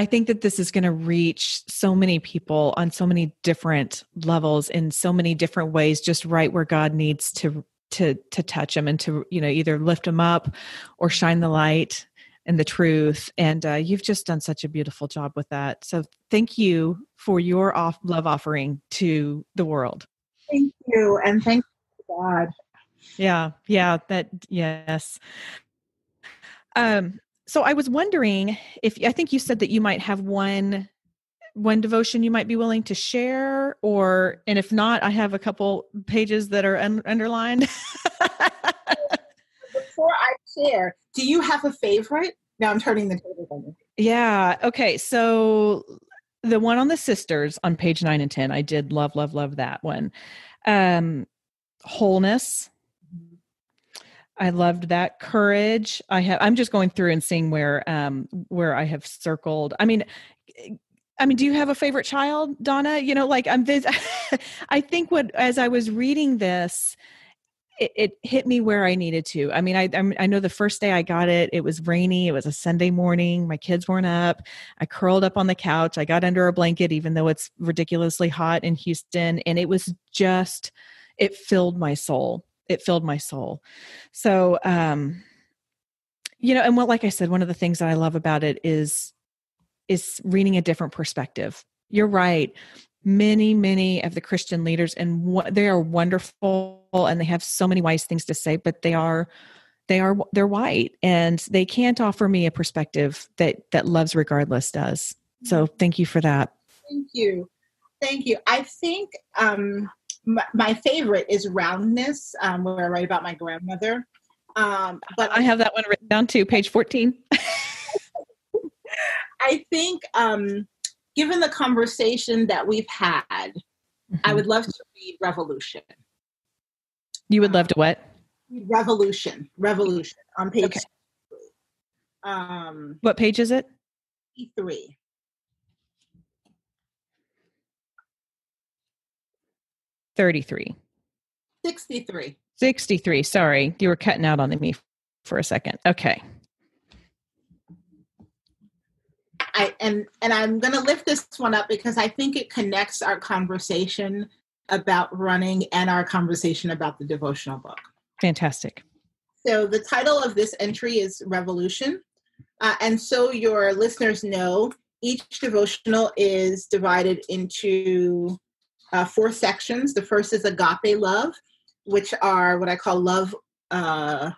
think that this is going to reach so many people on so many different levels in so many different ways, just right where God needs to touch them and to, either lift them up or shine the light and the truth. And you've just done such a beautiful job with that. So thank you for your love offering to the world. Thank you. And thank you, God. Yeah. Yes. So I was wondering I think you said that you might have one devotion you might be willing to share, and if not, I have a couple pages that are underlined. Before I share, do you have a favorite? Now I'm turning the table on you. Yeah. Okay. So the one on the sisters on page 9 and 10, I did love that one. Wholeness. I loved that. Courage. I'm just going through and seeing where I have circled. I mean, do you have a favorite child, Donna? I think as I was reading this, it hit me where I needed to. I mean, I know the first day I got it, it was rainy. It was a Sunday morning. My kids weren't up. I curled up on the couch. I got under a blanket, even though it's ridiculously hot in Houston. And it was it filled my soul. So, and like I said, one of the things that I love about it is reading a different perspective. You're right. Many of the Christian leaders, and they are wonderful and they have so many wise things to say, but they're white and they can't offer me a perspective that loves regardless does. So thank you for that. Thank you. I think, my favorite is Roundness, where I write about my grandmother. But I have that one written down too, page 14. I think, given the conversation that we've had, I would love to read Revolution. You would love to what? Revolution on page 3. What page is it? 3. 33. 63. 63. Sorry. You were cutting out on me for a second. Okay. And I'm going to lift this one up because I think it connects our conversation about running and our conversation about the devotional book. Fantastic. So the title of this entry is Revolution. And so your listeners know, each devotional is divided into 4 sections. The first is agape love, which are what I call love are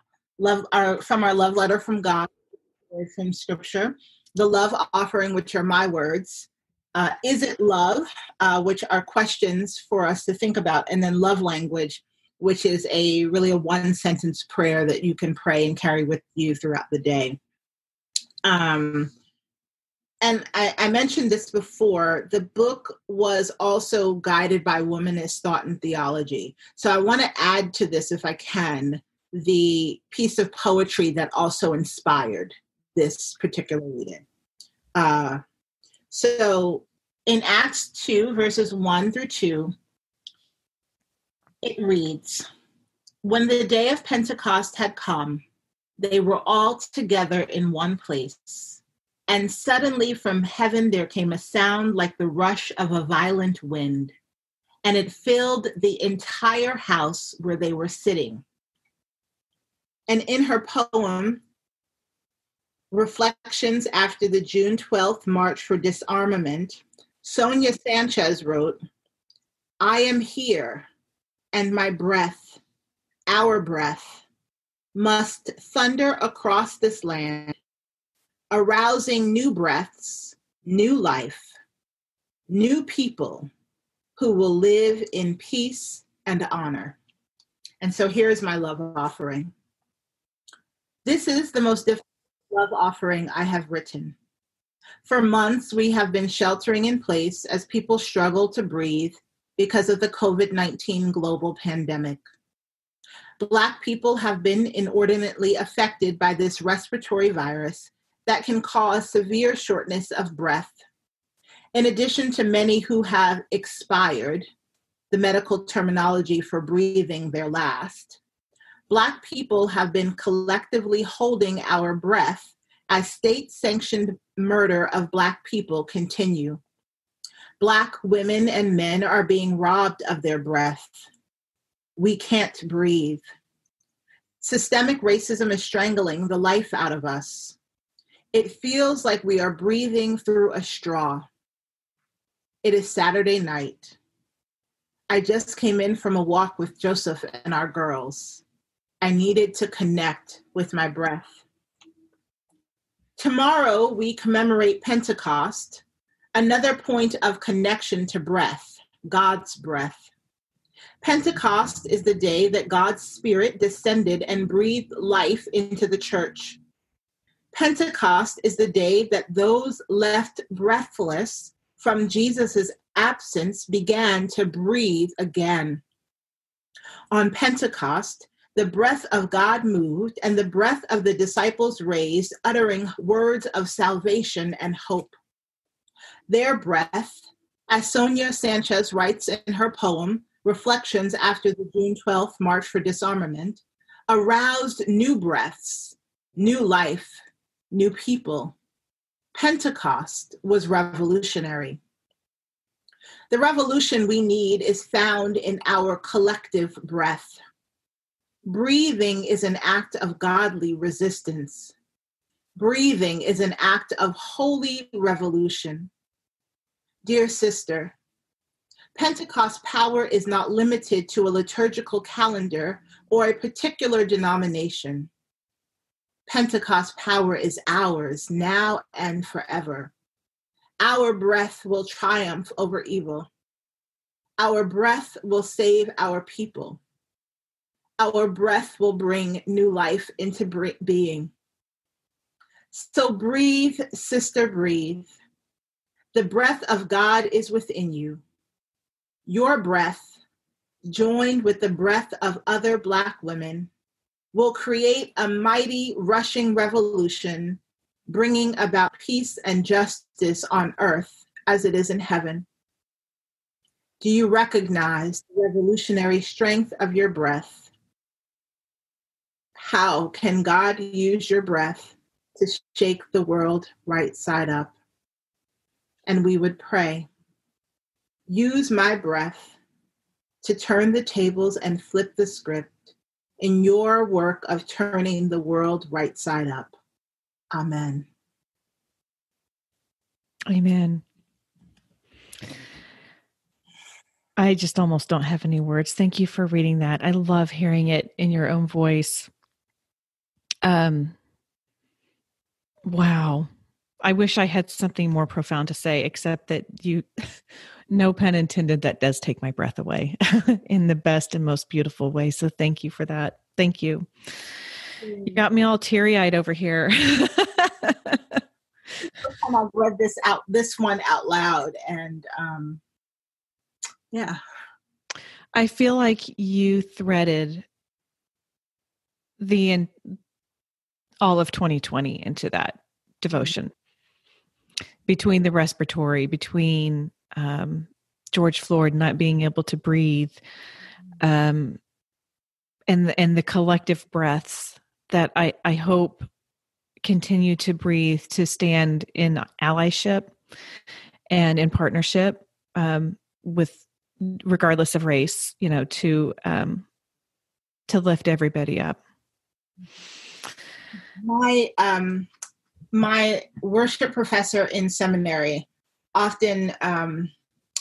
from our love letter from God, or from Scripture. The love offering, which are my words. Is it love, which are questions for us to think about. And then love language, which is really a 1-sentence prayer that you can pray and carry with you throughout the day. And I mentioned this before, the book was also guided by womanist thought and theology. So I want to add to this, if I can, the piece of poetry that also inspired this particular reading. So in Acts 2, verses 1 through 2, it reads, "When the day of Pentecost had come, they were all together in one place. And suddenly from heaven there came a sound like the rush of a violent wind, and it filled the entire house where they were sitting." And in her poem, Reflections After the June 12th March for Disarmament, Sonia Sanchez wrote, "I am here, and my breath, our breath, must thunder across this land, arousing new breaths, new life, new people who will live in peace and honor." And so here's my love offering. This is the most difficult love offering I have written. For months, we have been sheltering in place as people struggle to breathe because of the COVID-19 global pandemic. Black people have been inordinately affected by this respiratory virus that can cause severe shortness of breath. In addition to many who have expired, the medical terminology for breathing their last, Black people have been collectively holding our breath as state-sanctioned murder of Black people continue. Black women and men are being robbed of their breath. We can't breathe. Systemic racism is strangling the life out of us. It feels like we are breathing through a straw. It is Saturday night. I just came in from a walk with Joseph and our girls. I needed to connect with my breath. Tomorrow, we commemorate Pentecost, another point of connection to breath, God's breath. Pentecost is the day that God's Spirit descended and breathed life into the church. Pentecost is the day that those left breathless from Jesus' absence began to breathe again. On Pentecost, the breath of God moved, and the breath of the disciples raised, uttering words of salvation and hope. Their breath, as Sonia Sanchez writes in her poem, Reflections After the June 12th March for Disarmament, aroused new breaths, new life, new people. Pentecost was revolutionary. The revolution we need is found in our collective breath. Breathing is an act of godly resistance. Breathing is an act of holy revolution. Dear sister, Pentecost power is not limited to a liturgical calendar or a particular denomination. Pentecost power is ours now and forever. Our breath will triumph over evil. Our breath will save our people. Our breath will bring new life into being. So breathe, sister, breathe. The breath of God is within you. Your breath, joined with the breath of other Black women, will create a mighty rushing revolution, bringing about peace and justice on earth as it is in heaven. Do you recognize the revolutionary strength of your breath? How can God use your breath to shake the world right side up? And we would pray, use my breath to turn the tables and flip the script in your work of turning the world right side up. Amen. Amen. I just almost don't have any words. Thank you for reading that. I love hearing it in your own voice. Wow. I wish I had something more profound to say, except that you, no pun intended, that does take my breath away in the best and most beautiful way. So thank you for that. Thank you. You got me all teary-eyed over here. I've read this one out loud, and yeah. I feel like you threaded all of 2020 into that devotion, between the respiratory, between George Floyd not being able to breathe, and the collective breaths that I hope continue to breathe, to stand in allyship and in partnership with, regardless of race, to lift everybody up. My worship professor in seminary often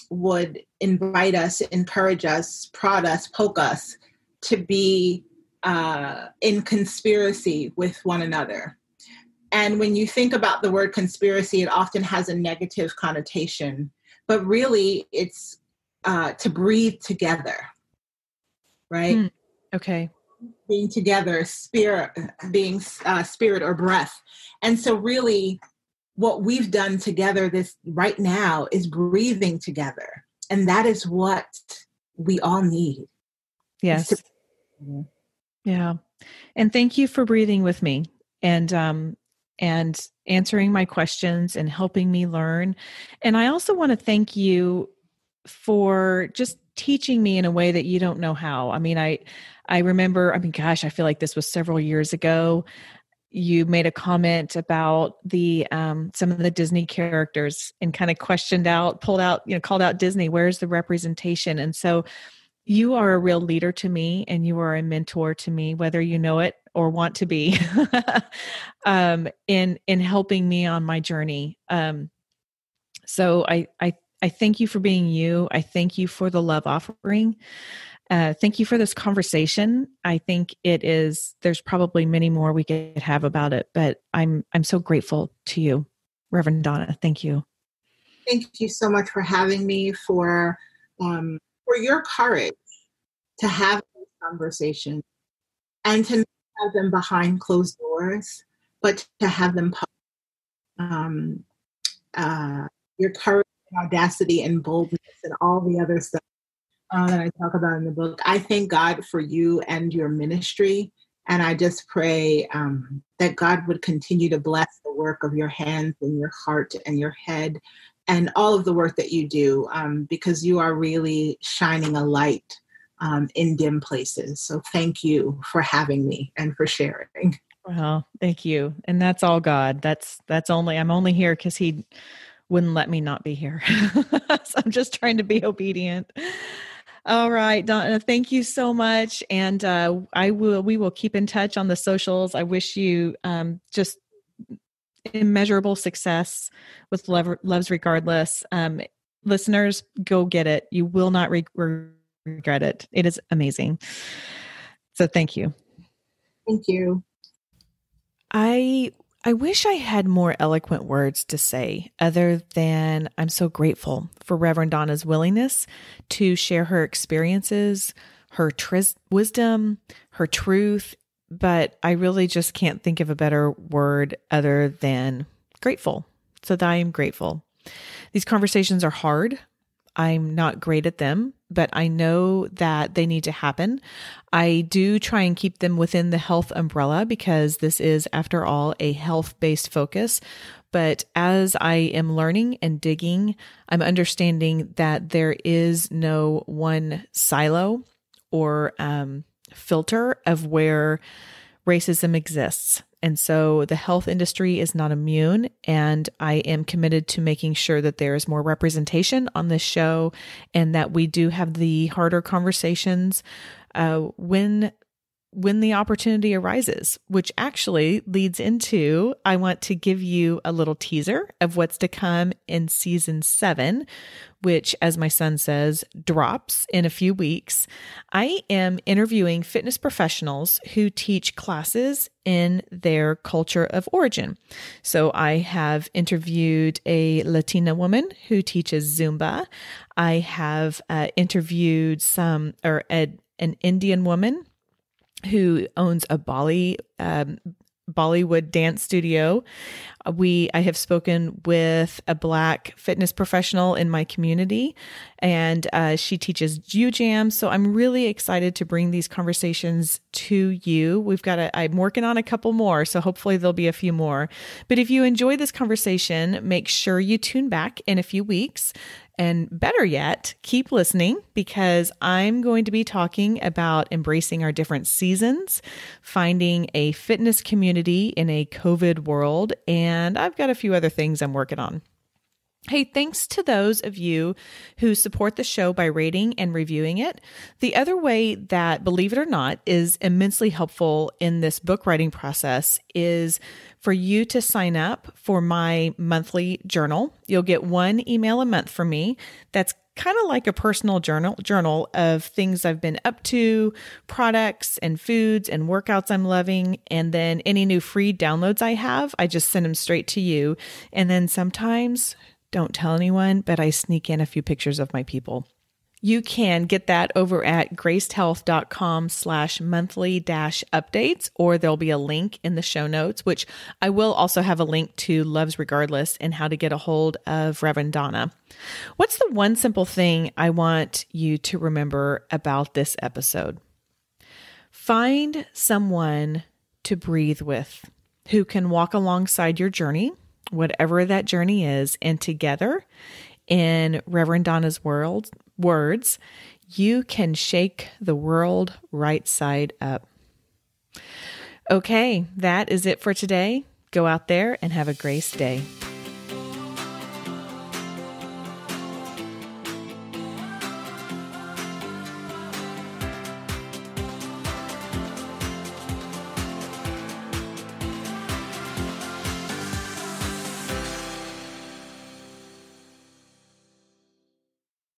would invite us, encourage us, prod us, poke us to be in conspiracy with one another. And when you think about the word conspiracy, it often has a negative connotation, but really it's to breathe together, right? Okay. Being together, spirit or breath. And so really what we've done together this right now is breathing together. And that is what we all need. Yes. Yeah. And thank you for breathing with me and answering my questions and helping me learn. And I also want to thank you for just teaching me in a way that you don't know how. I mean, I remember, gosh, I feel like this was several years ago. You made a comment about the some of the Disney characters and kind of called out Disney. Where's the representation? And so you are a real leader to me, and you are a mentor to me, whether you know it or want to be, in helping me on my journey. So I thank you for being you. I thank you for the love offering. Thank you for this conversation. I think there's probably many more we could have about it, but I'm so grateful to you, Reverend Donna. Thank you. Thank you so much for having me, for your courage to have these conversations and to not have them behind closed doors, but to have them your courage and audacity and boldness and all the other stuff that I talk about in the book. I thank God for you and your ministry. And I just pray that God would continue to bless the work of your hands and your heart and your head and all of the work that you do, because you are really shining a light in dim places. So thank you for having me and for sharing. Well, thank you. And that's all God. I'm only here because He wouldn't let me not be here. So I'm just trying to be obedient. All right, Donna, thank you so much. And we will keep in touch on the socials. I wish you just immeasurable success with Loves Regardless. Listeners, go get it. You will not regret it. It is amazing. So thank you. Thank you. I wish I had more eloquent words to say other than I'm so grateful for Reverend Donna's willingness to share her experiences, her wisdom, her truth, but I really just can't think of a better word other than grateful. So that I am grateful. These conversations are hard. I'm not great at them, but I know that they need to happen. I do try and keep them within the health umbrella because this is, after all, a health-based focus. But as I am learning and digging, I'm understanding that there is no one silo or filter of where racism exists. And so the health industry is not immune. And I am committed to making sure that there is more representation on this show and that we do have the harder conversations when the opportunity arises, which actually leads into, I want to give you a little teaser of what's to come in season 7, which, as my son says, drops in a few weeks. I am interviewing fitness professionals who teach classes in their culture of origin. So I have interviewed a Latina woman who teaches Zumba. I have interviewed an Indian woman who owns a Bollywood dance studio. I have spoken with a Black fitness professional in my community, and she teaches Jam. So I'm really excited to bring these conversations to you. I'm working on a couple more, so hopefully there'll be a few more. But if you enjoy this conversation, make sure you tune back in a few weeks. And better yet, keep listening, because I'm going to be talking about embracing our different seasons, finding a fitness community in a COVID world, and I've got a few other things I'm working on. Hey, thanks to those of you who support the show by rating and reviewing it. The other way that, believe it or not, is immensely helpful in this book writing process is for you to sign up for my monthly journal. You'll get one email a month from me that's kind of like a personal journal of things I've been up to, products and foods and workouts I'm loving. And then any new free downloads I have, I just send them straight to you. And then sometimes, don't tell anyone, but I sneak in a few pictures of my people. You can get that over at gracedhealth.com/monthly-updates, or there'll be a link in the show notes, which I will also have a link to Loves Regardless and how to get a hold of Reverend Donna. What's the one simple thing I want you to remember about this episode? Find someone to breathe with who can walk alongside your journey, whatever that journey is, and together, in Reverend Donna's words, you can shake the world right side up. Okay, that is it for today. Go out there and have a grace day.